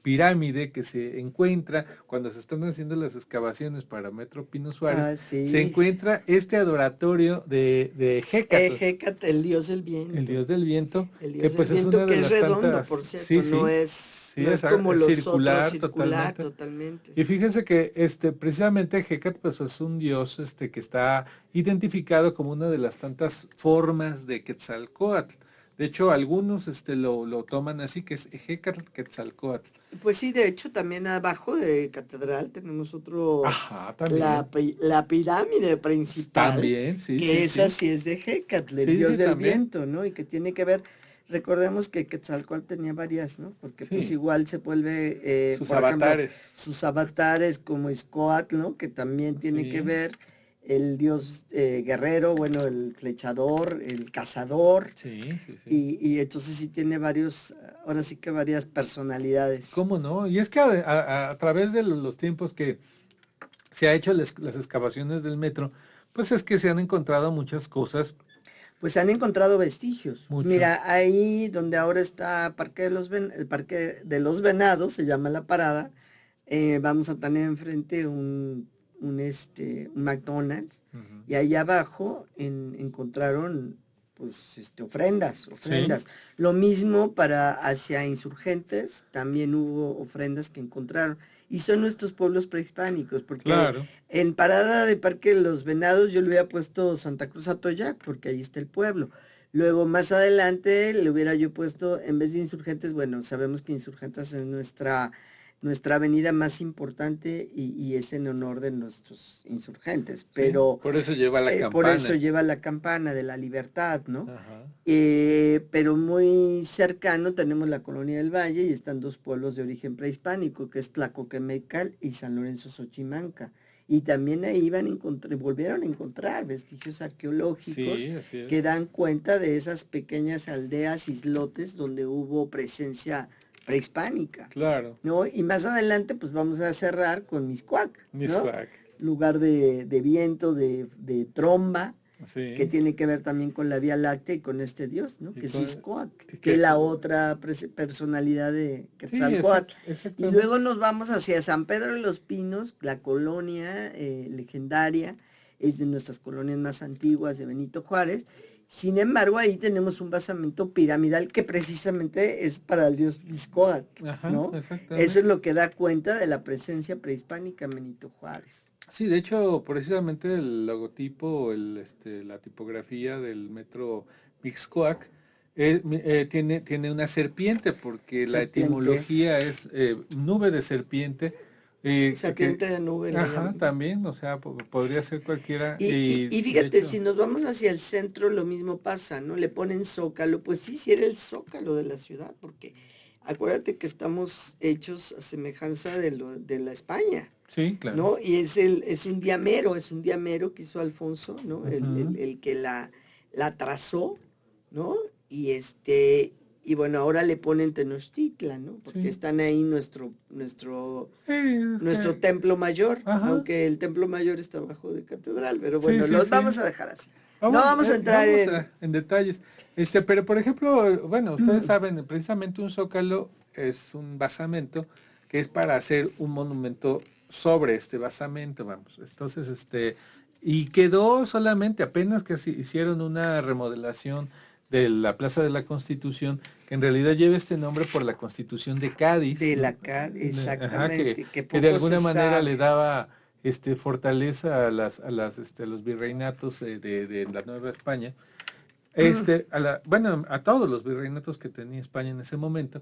pirámide que se encuentra cuando se están haciendo las excavaciones para Metro Pino Suárez, Ah, se sí. encuentra este adoratorio de Hécatl, Hécate, el dios del el viento. dios del viento, El que dios del pues es viento una de que es las redondo, por tantas, sí, cierto, sí, sí, no es como es los otros, circular circular totalmente. totalmente. Y fíjense que precisamente Hécatl pues es un dios que está identificado como una de las tantas formas de Quetzalcóatl. De hecho, algunos lo toman así, que es Hécatl Quetzalcóatl. Pues sí, de hecho, también abajo de Catedral tenemos Ajá, también. la pirámide principal, También, sí, sí, que esa sí. sí es de Hécatl, el Sí, dios sí, del también. viento, ¿no? Y que tiene que ver, recordemos que Quetzalcóatl tenía varias, ¿no? Porque pues Sí, igual se vuelve, sus por ejemplo, avatares. sus avatares como Izcoatl, ¿no? Que también tiene que Sí, ver el dios guerrero, bueno, el flechador, el cazador, sí, sí, sí. y entonces sí tiene varios, ahora sí que varias personalidades. ¿Cómo no? Y es que a través de los tiempos que se ha hecho las excavaciones del metro, pues es que se han encontrado muchas cosas, Pues se han encontrado vestigios. mucho. Mira, ahí donde ahora está el Parque de los Venados, se llama la parada, vamos a tener enfrente un McDonald's, Ujú. y ahí abajo encontraron pues Sí, ofrendas. Lo mismo para hacia Insurgentes, también hubo ofrendas que encontraron. Y son nuestros pueblos prehispánicos, porque claro. en parada de Parque de los Venados yo le hubiera puesto Santa Cruz Atoyac, porque ahí está el pueblo. Luego más adelante le hubiera yo puesto, en vez de Insurgentes, bueno, sabemos que Insurgentes es nuestra avenida más importante y es en honor de nuestros insurgentes, Sí, pero por eso lleva la por eso campana. lleva la campana de la libertad, ¿no? Ajá. Pero muy cercano tenemos la Colonia del Valle y están dos pueblos de origen prehispánico, que es Tlacoquemecal y San Lorenzo Xochimanca. Y también ahí volvieron a encontrar vestigios arqueológicos Sí, así que es. dan cuenta de esas pequeñas aldeas, islotes, donde hubo presencia prehispánica, Claro. ¿no? Y más adelante, pues vamos a cerrar con Miscuac, ¿no? Miscuac. Lugar de viento, de tromba, que Sí. tiene que ver también con la Vía Láctea y con este dios, ¿no? Y Que es con, Izcoatl, que que es es, la otra personalidad de sí, Quetzalcóatl. Y luego exactamente. nos vamos hacia San Pedro de los Pinos, la colonia legendaria, es de nuestras colonias más antiguas de Benito Juárez. Sin embargo, ahí tenemos un basamento piramidal que precisamente es para el dios Izcoatl, Ajá, ¿no? Eso es exactamente. lo que da cuenta de la presencia prehispánica en Benito Juárez. Sí, de hecho, precisamente el logotipo, la tipografía del metro Mixcoac tiene una serpiente, porque la Serpiente, etimología es nube de serpiente, serpiente de nube le ajá, llaman. también, o sea, podría ser cualquiera, Y, y, y y de fíjate, hecho, si nos vamos hacia el centro, lo mismo pasa, ¿no? Le ponen zócalo, pues sí, sí era el zócalo de la ciudad, porque acuérdate que estamos hechos a semejanza de la España, sí, claro. ¿no? Y es un diamero que hizo Alfonso, ¿no? Ujú. El que la trazó, ¿no? y bueno, ahora le ponen Tenochtitlan, ¿no? Porque Sí. están ahí nuestro templo mayor, Ajá. aunque el templo mayor está abajo de catedral, pero Sí, bueno, sí, los sí. vamos a dejar así. No vamos a entrar Vamos en... en detalles. Pero por ejemplo, bueno, ustedes saben, precisamente un zócalo es un basamento que es para hacer un monumento sobre este basamento, vamos. Entonces, y quedó solamente apenas que hicieron una remodelación de la Plaza de la Constitución, que en realidad lleva este nombre por la Constitución de Cádiz, De ¿no? la CAD, Ajá, exactamente, que que de poco se alguna manera le sabe. daba fortaleza a los virreinatos de la Nueva España, bueno, a todos los virreinatos que tenía España en ese momento.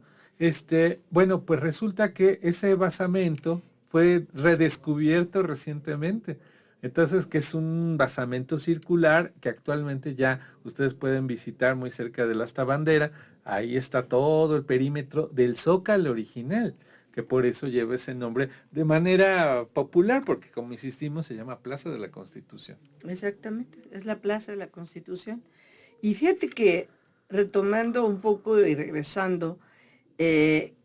Bueno, pues resulta que ese basamento fue redescubierto recientemente. Entonces, que es un basamento circular que actualmente ya ustedes pueden visitar muy cerca de la Asta Bandera. Ahí está todo el perímetro del Zócalo original, que por eso lleva ese nombre de manera popular, porque como insistimos, se llama Plaza de la Constitución. Exactamente, es la Plaza de la Constitución. Y fíjate que retomando un poco y regresando,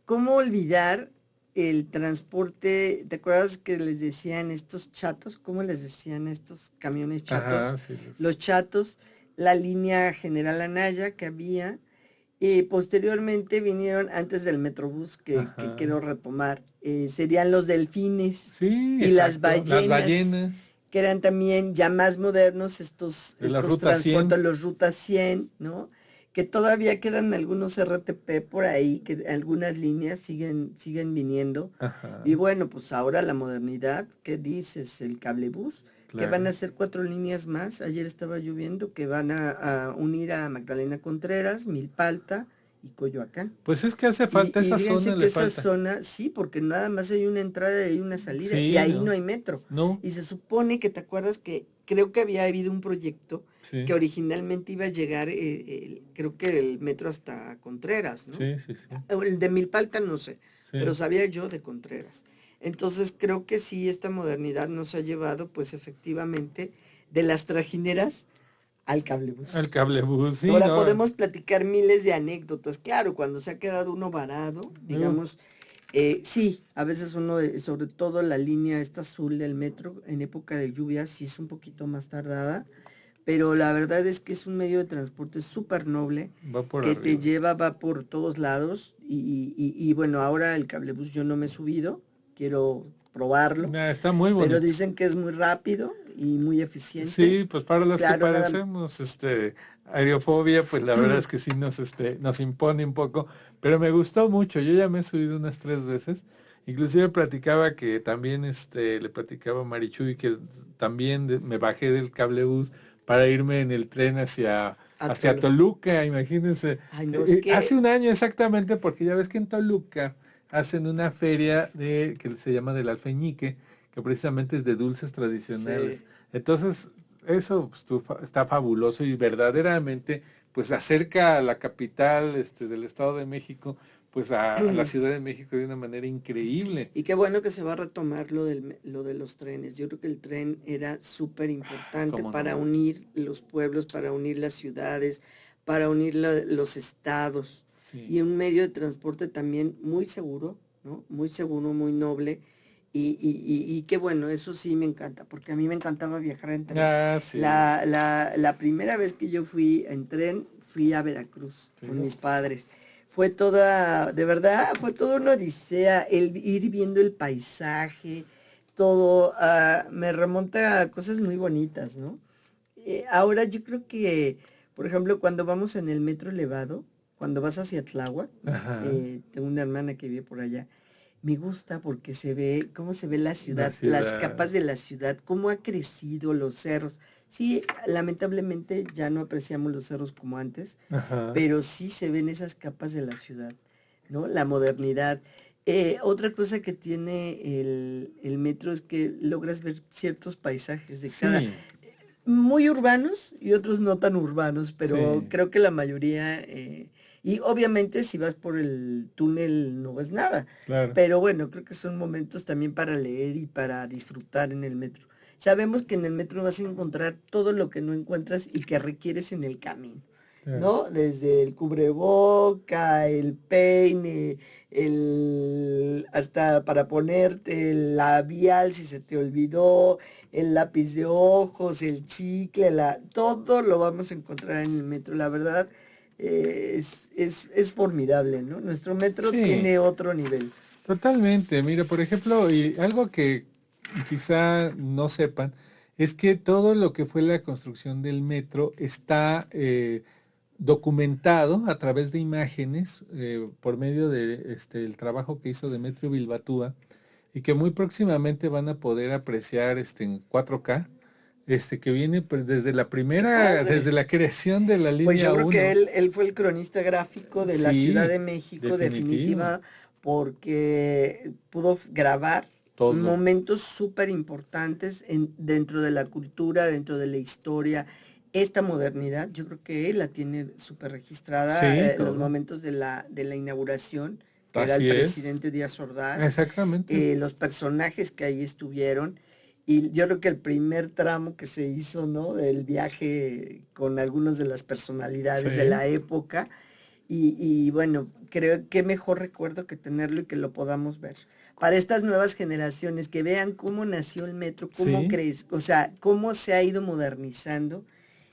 ¿cómo olvidar el transporte? ¿Te acuerdas que les decían estos chatos? ¿Cómo les decían estos camiones chatos? Ajá, sí. Los chatos, la línea General Anaya que había, y posteriormente vinieron antes del Metrobús que Ajá. quiero retomar, serían los delfines Sí, y las exacto. Las ballenas, ballenas que eran también ya más modernos de la estos Ruta transportes, 100. los Ruta 100, ¿no? Que todavía quedan algunos RTP por ahí, que algunas líneas siguen viniendo. Ajá, Y bueno, pues ahora la modernidad, ¿qué dices? El cablebús, que van a claro. ser 4 líneas más. Ayer estaba lloviendo, que van a unir a Magdalena Contreras, Milpalta y Coyoacán. Pues es que hace Y, falta, y esa zona fíjense que le esa falta. zona, sí, porque nada más hay una entrada y hay una salida, y Sí, ahí no ¿no? hay metro. No, Y se supone que te acuerdas que creo que había habido un proyecto que sí, originalmente iba a llegar, creo que el metro hasta Contreras, ¿no? sí, sí, sí, El de Milpalta no sé, pero sí. sabía yo de Contreras. Entonces creo que sí, esta modernidad nos ha llevado, pues efectivamente, de las trajineras al El cablebús. cablebús, sí, Ahora no. podemos platicar miles de anécdotas. Claro, cuando se ha quedado uno varado, Uh, digamos, sí, a veces uno, sobre todo la línea esta azul del metro, en época de lluvia, sí es un poquito más tardada, pero la verdad es que es un medio de transporte súper noble, va por que te arriba. lleva, va por todos lados, y bueno, ahora el cablebús yo no me he subido, quiero probarlo, Ah, está muy pero bonito. dicen que es muy rápido y muy eficiente. Sí, pues para los que Claro, nada. padecemos aerofobia, pues la verdad es que sí nos impone un poco, pero me gustó mucho. Yo ya me he subido unas 3 veces. Inclusive platicaba que también le platicaba a Marichuy que también me bajé del cablebús para irme en el tren hacia Atolo. Toluca, imagínense. Ay, no, es Hace que un año exactamente, porque ya ves que en Toluca hacen una feria que se llama del Alfeñique, que precisamente es de dulces tradicionales. sí. Entonces, eso pues, está fabuloso y verdaderamente pues acerca a la capital del Estado de México, pues a la Ciudad de México de una manera increíble. Y qué bueno que se va a retomar lo de los trenes. Yo creo que el tren era súper importante ¿Cómo para no? unir los pueblos, para unir las ciudades, para unir los estados. Sí. Y un medio de transporte también muy seguro, ¿no? Muy seguro, muy noble. Y qué bueno, eso sí me encanta, porque a mí me encantaba viajar en tren. Ah, sí. La primera vez que yo fui en tren, fui a Veracruz con mis Fíjate. padres. Fue toda, de verdad, fue toda una odisea, el ir viendo el paisaje, todo, me remonta a cosas muy bonitas, ¿no? Ahora yo creo que, por ejemplo, cuando vamos en el metro elevado, cuando vas hacia Tláhuac, Ajá. tengo una hermana que vive por allá, me gusta porque se ve, cómo se ve la La ciudad, las ciudad. capas de la ciudad, cómo ha crecido los cerros. Sí, lamentablemente ya no apreciamos los cerros como antes, Ajá. pero sí se ven esas capas de la ciudad, ¿no? La modernidad. Otra cosa que tiene el metro es que logras ver ciertos paisajes de cada, Sí, muy urbanos y otros no tan urbanos, pero sí, creo que la mayoría, y obviamente si vas por el túnel no ves nada, claro. pero bueno, creo que son momentos también para leer y para disfrutar en el metro. Sabemos que en el metro vas a encontrar todo lo que no encuentras y que requieres en el camino. Claro. ¿no? Desde el cubreboca, el peine, hasta para ponerte el labial si se te olvidó, el lápiz de ojos, el chicle, todo lo vamos a encontrar en el metro. La verdad, es formidable, ¿no? Nuestro metro Sí, tiene otro nivel. totalmente. Mira, por ejemplo, y algo que quizá no sepan, es que todo lo que fue la construcción del metro está documentado a través de imágenes por medio de el trabajo que hizo Demetrio Bilbatúa y que muy próximamente van a poder apreciar en 4K, que viene pues, desde la ¡Qué primera, desde padre! la creación de la Pues yo línea creo que uno. él fue el cronista gráfico de la Ciudad Sí, de México, definitivo, definitiva, porque pudo grabar todo. momentos súper importantes dentro de la cultura, dentro de la historia. Esta modernidad, yo creo que él la tiene súper registrada, Sí, los todo. momentos de la inauguración, que era el Así es. presidente Díaz Ordaz, Exactamente. los personajes que ahí estuvieron. Y yo creo que el primer tramo que se hizo, ¿no? Del viaje con algunas de las personalidades de Sí, la época. Y bueno, creo que mejor recuerdo que tenerlo y que lo podamos ver. Para estas nuevas generaciones, que vean cómo nació el metro, cómo sí. crees, o sea, cómo se ha ido modernizando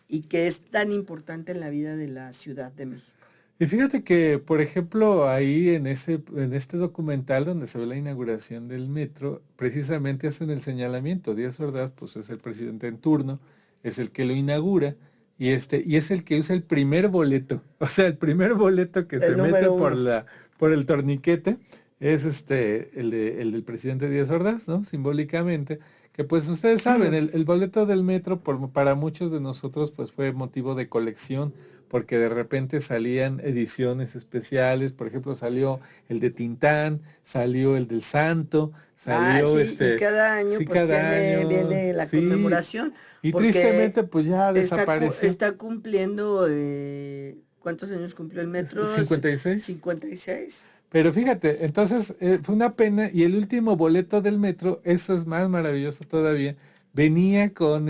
y que es tan importante en la vida de la Ciudad de México. Y fíjate que, por ejemplo, ahí en este documental donde se ve la inauguración del metro, precisamente hacen el señalamiento. Díaz Ordaz, pues es el presidente en turno, es el que lo inaugura y es el que usa el primer boleto. O sea, el primer boleto que se El mete número uno. por el torniquete es el del presidente Díaz Ordaz, ¿no? Simbólicamente. Que pues ustedes saben, el boleto del metro para muchos de nosotros pues fue motivo de colección porque de repente salían ediciones especiales, por ejemplo, salió el de Tintán, salió el del Santo, Ah, salió sí, y cada año sí, pues cada año, viene la sí, conmemoración, y porque tristemente pues ya desapareció. está cumpliendo, ¿cuántos años cumplió el metro? 56. 56. Pero fíjate, entonces fue una pena y el último boleto del metro, eso es más maravilloso todavía, venía con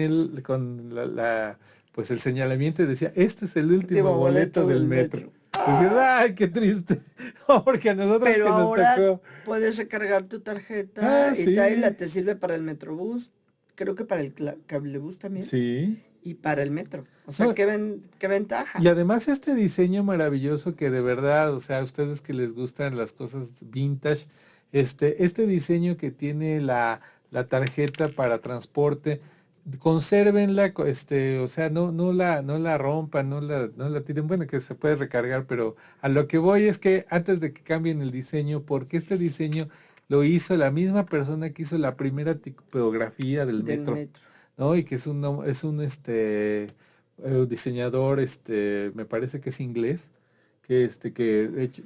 pues el señalamiento y decía, este es el último Último boleto boleto del del metro. metro. Decías, ¡Ah! ay, qué triste, porque a nosotros Pero que nos ahora tocó, puedes recargar tu tarjeta y sí, te sirve para el Metrobús, creo que para el cablebús también, sí. y para el metro. O sea, No, qué y ventaja. además este diseño maravilloso que de verdad, o sea, a ustedes que les gustan las cosas vintage, este diseño que tiene la tarjeta para transporte, consérvenla, o sea, no la rompan, no la tiren, bueno, que se puede recargar, pero a lo que voy es que antes de que cambien el diseño, porque este diseño lo hizo la misma persona que hizo la primera tipografía del Del metro, metro. ¿no? Y que es un diseñador, me parece que es inglés, que de hecho,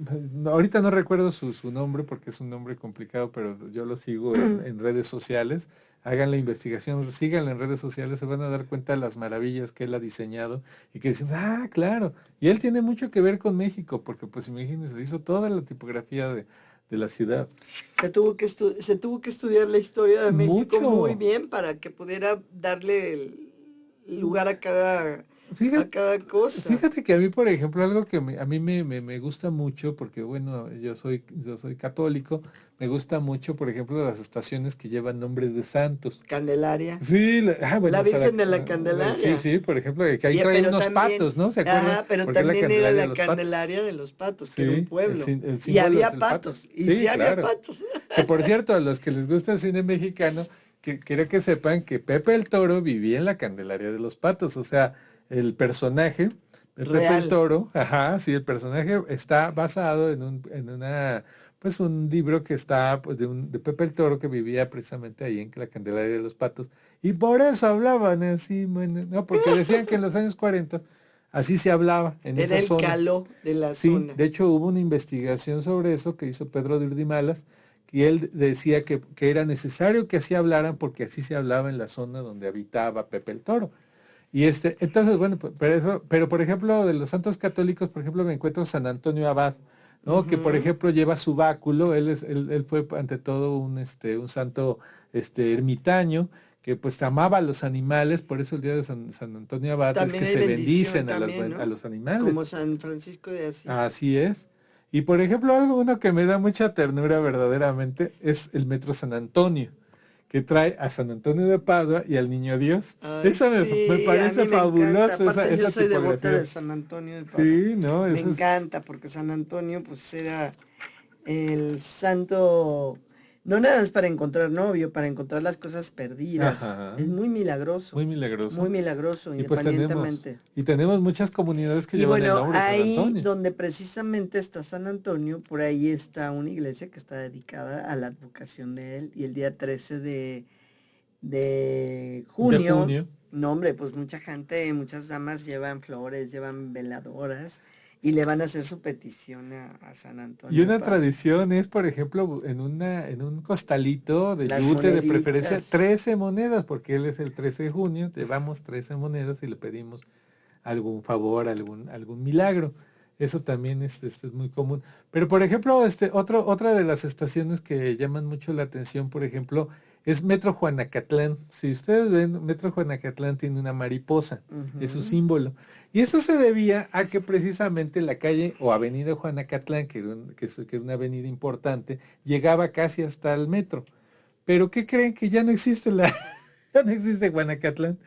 ahorita no recuerdo su nombre porque es un nombre complicado, pero yo lo sigo en redes sociales. Hagan la investigación, síganlo en redes sociales, se van a dar cuenta de las maravillas que él ha diseñado y que dicen, ah, claro. Y él tiene mucho que ver con México, porque pues imagínense, hizo toda la tipografía de la ciudad. Se tuvo que estudiar la historia de México muy Mucho. bien para que pudiera darle el lugar a Fíjate, cada cosa. Fíjate que a mí, por ejemplo, algo que a mí me gusta mucho, porque bueno, yo soy católico, me gusta mucho, por ejemplo, las estaciones que llevan nombres de santos. Candelaria. Sí, bueno, La o sea, Virgen de la sí, Candelaria. sí, por ejemplo, que ahí trae Pero unos también, patos, ¿no? ¿Se acuerdan? ajá, pero Porque es la también era Candelaria de la los patos. Candelaria de los Patos, que era un Sí, pueblo. el Y símbolo es había el pato. patos. Y sí Sí, había claro. patos. Que por cierto, a los que les gusta el cine mexicano, que quiero que sepan que Pepe el Toro vivía en la Candelaria de los Patos, o sea, el personaje de Pepe el Real. Toro, ajá, sí, el personaje está basado pues un libro que está, pues, de Pepe el Toro que vivía precisamente ahí en la Candelaria de los Patos, y por eso hablaban así, bueno, no, porque decían que en los años 40 así se hablaba en Era esa el zona. caló de la Sí, zona. de hecho hubo una investigación sobre eso que hizo Pedro de Urdimalas, y él decía que era necesario que así hablaran porque así se hablaba en la zona donde habitaba Pepe el Toro. Y entonces, bueno, pero por ejemplo, de los santos católicos, por ejemplo, me encuentro San Antonio Abad, ¿no? Que por Ujú. ejemplo lleva su báculo, él fue ante todo un santo ermitaño, que pues amaba a los animales, por eso el día de San Antonio Abad es También que hay se bendición bendicen también, a ¿no? los animales. Como San Francisco de Asís. Así es. Y por ejemplo, algo uno que me da mucha ternura verdaderamente es el Metro San Antonio, que trae a San Antonio de Padua y al Niño Dios. Ay, Eso me sí, a parece mí me encanta. fabuloso, Aparte, yo esa soy devota de tipografía. San Antonio de Padua. Sí, ¿no? Me Eso es... encanta porque San Antonio, pues, era el santo, no nada más para encontrar novio, para encontrar las cosas perdidas. Ajá, Es muy milagroso. muy milagroso, Y pues independientemente. tenemos muchas comunidades que Y llevan el bueno, nombre de San ahí Antonio. donde precisamente está San Antonio, por ahí está una iglesia que está dedicada a la advocación de él. Y el día 13 de De junio, junio. no hombre, pues mucha gente, muchas damas llevan flores, llevan veladoras y le van a hacer su petición a San Y Antonio una para tradición es, por ejemplo, en un costalito de las yute, de preferencia, moneditas. 13 monedas, porque él es el 13 de junio, llevamos 13 monedas y le pedimos algún favor, algún milagro. Eso también es muy común. Pero, por ejemplo, otra de las estaciones que llaman mucho la atención, por ejemplo, es Metro Juanacatlán. Si ustedes ven, Metro Juanacatlán tiene una mariposa, es su Ujú. símbolo. Y eso se debía a que precisamente la calle o avenida Juanacatlán, que es una avenida importante, llegaba casi hasta el metro. Pero ¿qué creen? Que ya no existe ya no existe Juanacatlán.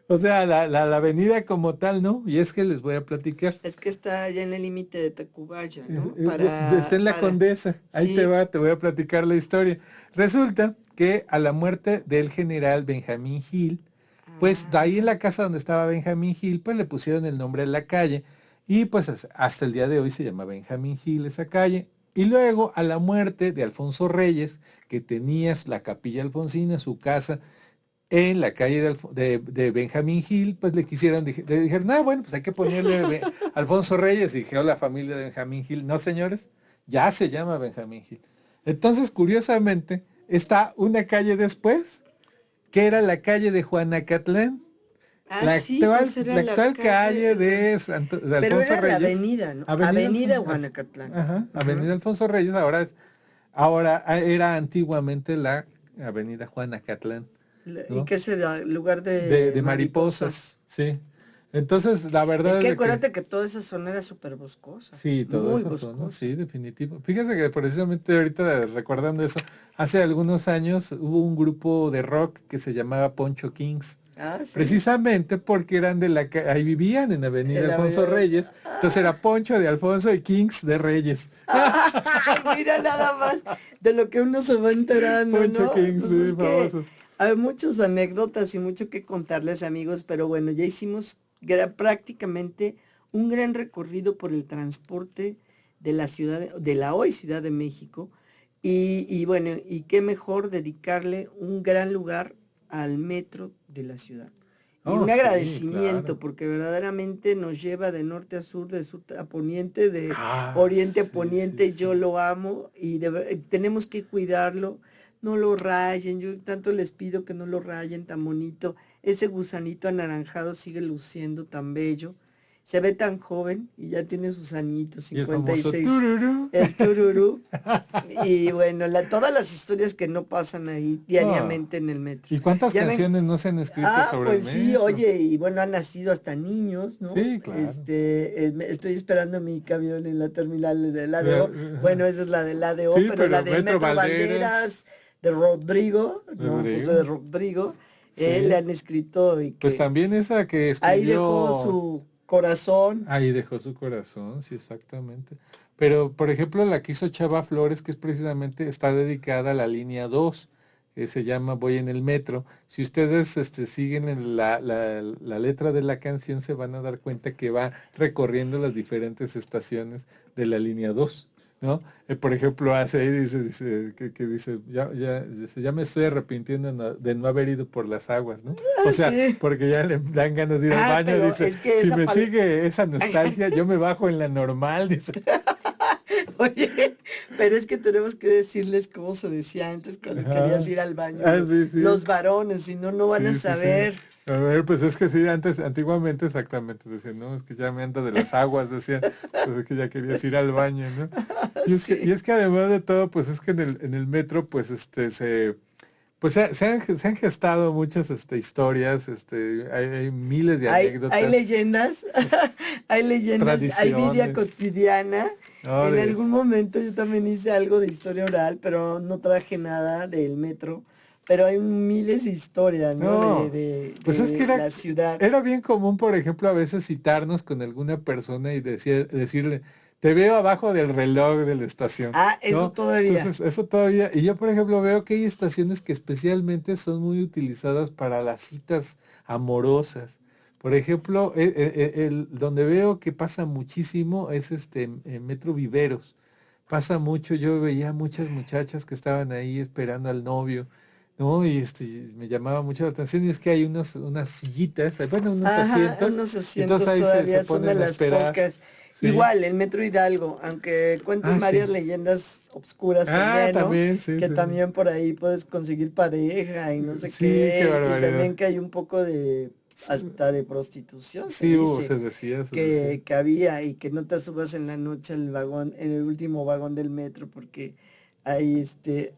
O sea, la avenida como tal, ¿no? Y es que les voy a platicar. Es que está allá en el límite de Tacubaya, ¿no? Está en la Condesa. Ahí Sí. te voy a platicar la historia. Resulta que a la muerte del general Benjamín Gil, pues de ahí en Ah, la casa donde estaba Benjamín Gil, pues le pusieron el nombre a la calle. Y pues hasta el día de hoy se llama Benjamín Gil esa calle. Y luego a la muerte de Alfonso Reyes, que tenía la capilla alfonsina, su casa en la calle de Benjamín Gil, pues le dijeron, ah, bueno, pues hay que ponerle Alfonso Reyes, y dijeron la familia de Benjamín Gil, no señores, ya se llama Benjamín Gil. Entonces, curiosamente, está una calle después, que era la calle de Juanacatlán, sí, pues era la la actual calle, calle de pero Alfonso era la Reyes, avenida, ¿no? Avenida, Avenida Guanacatlán. ajá, Ajá. Avenida Alfonso Reyes, era antiguamente la Avenida Juanacatlán, ¿Y ¿no? qué será? Lugar de De mariposas, mariposas. sí. Entonces, la Es verdad es que de que acuérdate que toda esa zona era súper boscosa, sí, todo muy eso son, ¿no? boscosa. Sí, definitivo. Fíjese que precisamente ahorita recordando eso, hace algunos años hubo un grupo de rock que se llamaba Poncho Kings, Ah, sí. precisamente porque eran ahí vivían en Avenida En la Alfonso avenida. Reyes, entonces era Poncho de Alfonso y Kings de Reyes. Ay, mira nada más de lo que uno se va enterando, Poncho ¿no? Kings, Pues sí, es que famoso. hay muchas anécdotas y mucho que contarles, amigos, pero bueno, ya hicimos prácticamente un gran recorrido por el transporte de la de la hoy Ciudad de México. Y bueno, y qué mejor dedicarle un gran lugar al metro de la ciudad. Y Oh, un sí, claro. agradecimiento, porque verdaderamente nos lleva de norte a sur, de sur a poniente, de Ah, oriente a sí, sí, poniente. sí. Yo lo amo y tenemos que cuidarlo. No lo rayen, yo tanto les pido que no lo rayen tan bonito. Ese gusanito anaranjado sigue luciendo tan bello. Se ve tan joven y ya tiene sus añitos, Y el cincuenta y famoso seis tururú. el tururú. Y bueno, todas las historias que no pasan ahí Oh, diariamente en el metro. ¿y cuántas Ya ven, canciones no se han escrito sobre el pues sí, metro? oye, y bueno, han nacido hasta niños, ¿no? Sí, claro. Estoy esperando mi camión en la terminal del ADO. Bueno, esa es la del ADO, Sí, pero la pero de Metro Metro Valderas, Valderas, de Rodrigo, no, pues de Rodrigo, Rodrigo, le sí. han escrito y Pues que también esa que ahí dejó escribió, su corazón. ahí dejó su corazón, sí, exactamente. Pero, por ejemplo, la que hizo Chava Flores, que es precisamente, está dedicada a la línea 2, se llama Voy en el metro. Si ustedes siguen en la letra de la canción, se van a dar cuenta que va recorriendo las diferentes estaciones de la línea 2, ¿no? Por ejemplo, hace ahí, que dice, ya me estoy arrepintiendo de no haber ido por las aguas, ¿no? O Ah, sea, sí. porque ya le dan ganas de ir al baño, Pero dice, es que si esa me sigue esa nostalgia, yo me bajo en la normal, dice. Oye, pero es que tenemos que decirles cómo se decía antes cuando querías Ajá. ir al baño, Ah, sí, sí. los varones, si no, no van a Sí, sí, sí. saber. A ver, pues es que sí, antiguamente exactamente, decían, no, es que ya me ando de las aguas, decían, pues es que ya querías ir al baño, ¿no? Y Sí. es que además de todo, pues es que en el metro, pues Pues se han gestado muchas historias, hay miles de Hay anécdotas, leyendas, hay leyendas, hay vida tradiciones. cotidiana. No, En algún momento yo también hice algo de historia oral, pero no traje nada del metro. Pero hay miles de historias, ¿no? no, pues es que De la ciudad. era bien común, por ejemplo, a veces citarnos con alguna persona y decirle, te veo abajo del reloj de la estación, Ah, eso ¿no? todavía. Entonces, eso todavía, y yo, por ejemplo, veo que hay estaciones que especialmente son muy utilizadas para las citas amorosas. Por ejemplo, donde veo que pasa muchísimo es en Metro Viveros. Pasa mucho, yo veía muchas muchachas que estaban ahí esperando al novio, ¿no? Y me llamaba mucho la atención y es que hay unas sillitas, bueno, unos Ajá, asientos, unos y entonces asientos ahí se todavía son de ponen a las esperar, pocas. ¿sí? Igual, el Metro Hidalgo, aunque cuentan Ah, sí. varias leyendas obscuras Ah, también, ¿no? también, sí, Que sí. también por ahí puedes conseguir pareja y no sé Sí, qué qué, y barbaridad. también que hay un poco de, Sí, hasta de prostitución, se sí hubo, dice, se decía. que había, y que no te subas en la noche al vagón, en el último vagón del metro, porque hay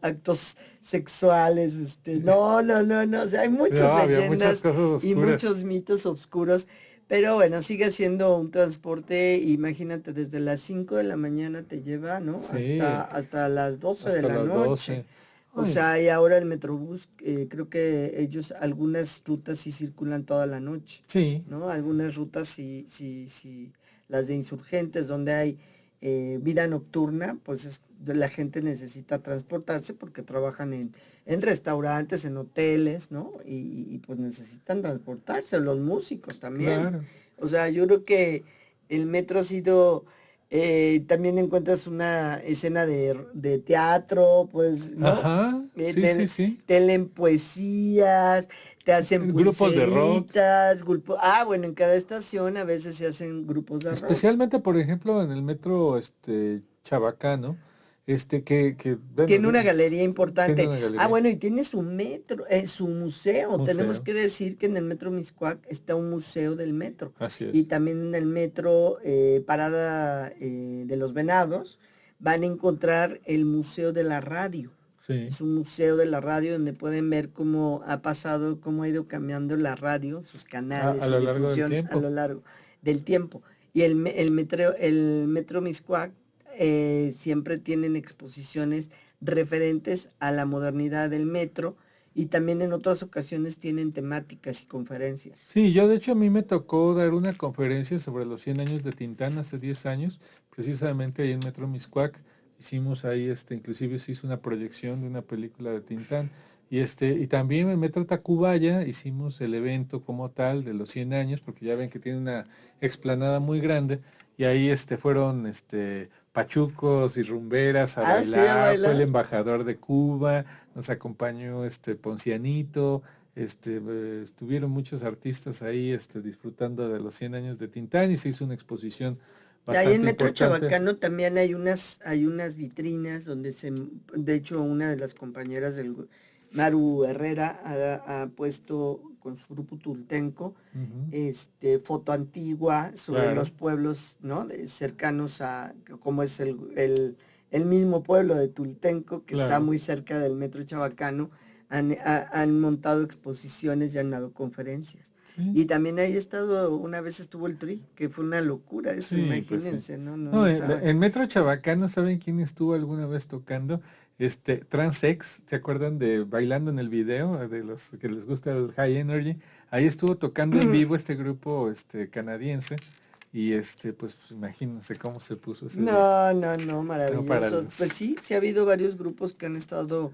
actos sexuales, no, no, no, no, o sea, hay muchas No, había muchas leyendas cosas y oscuras. muchos mitos oscuros, pero bueno, sigue siendo un transporte, imagínate, desde las 5 de la mañana te lleva, ¿no? Sí, Hasta las 12 de hasta la las noche. 12. O Ay, sea, y ahora el Metrobús, creo que ellos, algunas rutas sí circulan toda la noche, sí, ¿no? Algunas rutas sí, sí, sí, las de insurgentes, donde hay vida nocturna, pues la gente necesita transportarse porque trabajan en restaurantes, en hoteles, ¿no? Y pues necesitan transportarse, los músicos también. claro. O sea, yo creo que el metro ha sido, también encuentras una escena de teatro, pues, ¿no? Ajá, Eh, sí, sí, te, sí. te leen poesías, te hacen Grupos de rock. pulseritas, bueno, en cada estación a veces se hacen grupos de rock. Especialmente, por ejemplo, en el metro Chabacano, bueno, Tiene una galería tiene importante. una Ah, galería, bueno, y tiene su metro, su museo. Tenemos museo, que decir que en el metro Miscuac está un museo del metro. así Y es. también en el metro Parada de los Venados van a encontrar el Museo de la Radio. Sí, Es un museo de la radio donde pueden ver cómo ha pasado, cómo ha ido cambiando la radio, sus canales, a su lo largo del difusión a tiempo. lo largo del tiempo. Y el metro Miscuac siempre tienen exposiciones referentes a la modernidad del metro y también en otras ocasiones tienen temáticas y conferencias. Sí, yo de hecho a mí me tocó dar una conferencia sobre los 100 años de Tintán hace 10 años, precisamente ahí en Metro Miscuac. Hicimos ahí, inclusive se hizo una proyección de una película de Tintán. Y también en Metro Tacubaya hicimos el evento como tal de los 100 años, porque ya ven que tiene una explanada muy grande. Y ahí fueron pachucos y rumberas a Ah, sí, a bailar, fue el bailar. embajador de Cuba, nos acompañó Poncianito. Estuvieron muchos artistas ahí disfrutando de los 100 años de Tintán y se hizo una exposición Ahí en bastante Metro importante. Chabacano también hay unas vitrinas donde de hecho una de las compañeras Maru Herrera ha puesto con su grupo Tultenco, Ujú, foto antigua sobre los claro. pueblos, ¿no? Cercanos a, como es el mismo pueblo de Tultenco, que está Claro. muy cerca del Metro Chabacano, han montado exposiciones y han dado conferencias. Sí, Y también ahí una vez estuvo el Tri, que fue una locura eso, sí, pues sí. imagínense, ¿no? No, No, no en, saben. en Metro Chabacano, ¿saben quién estuvo alguna vez tocando? Transex, ¿se acuerdan de bailando en el video de los que les gusta el High Energy? Ahí estuvo tocando en vivo este grupo canadiense y pues imagínense cómo se puso ese día. No, no, no, No, para maravilloso. Pues los... sí, sí ha habido varios grupos que han estado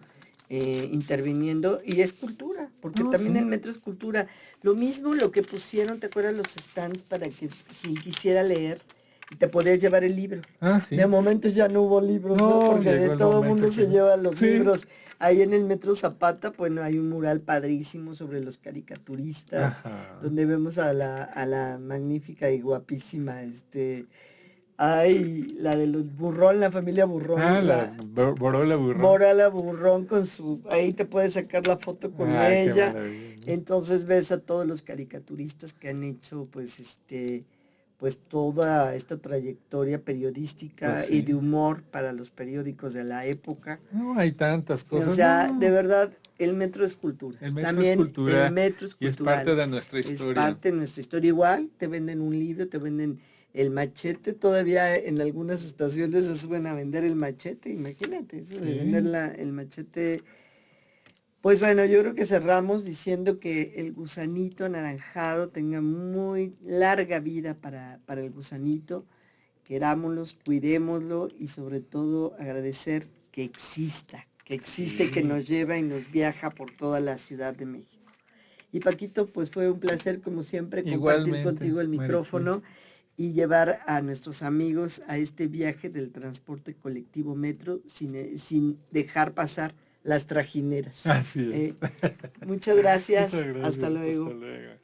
interviniendo y es cultura, porque No, también el sí. metro es cultura. Lo mismo lo que pusieron, ¿te acuerdas los stands para que quien quisiera leer y te podías llevar el libro? Ah, De sí. momento ya no hubo libros, ¿no? No, Porque llegó de el todo el momento mundo que se no. lleva los Sí. libros. Ahí en el Metro Zapata, bueno, hay un mural padrísimo sobre los caricaturistas, Ajá. donde vemos a la magnífica y guapísima, ay, la de los Burrón, la familia Ah, Burrón, la Borola Burrón. Morala Burrón con ahí te puedes sacar la foto con Ay, qué ella. maravilla, ¿no? Entonces ves a todos los caricaturistas que han hecho, pues, pues toda esta trayectoria periodística Pues y sí. de humor para los periódicos de la época. No, hay tantas O cosas. sea, de No, verdad, el metro es cultura. el metro es También el cultura metro es y es parte cultural. de nuestra Es historia. parte de nuestra historia. Igual te venden un libro, te venden el machete. Todavía en algunas estaciones se suben a vender el machete. Imagínate eso de vender Sí. el machete. Pues bueno, yo creo que cerramos diciendo que el gusanito anaranjado tenga muy larga vida para el gusanito. Querámoslos, cuidémoslo y sobre todo agradecer que existe, que Sí. nos lleva y nos viaja por toda la Ciudad de México. Y Paquito, pues fue un placer como siempre compartir Igualmente, contigo el Marichuy. micrófono y llevar a nuestros amigos a este viaje del transporte colectivo metro sin dejar pasar las trajineras. Así es. Muchas Muchas gracias, hasta gracias. Hasta luego. luego.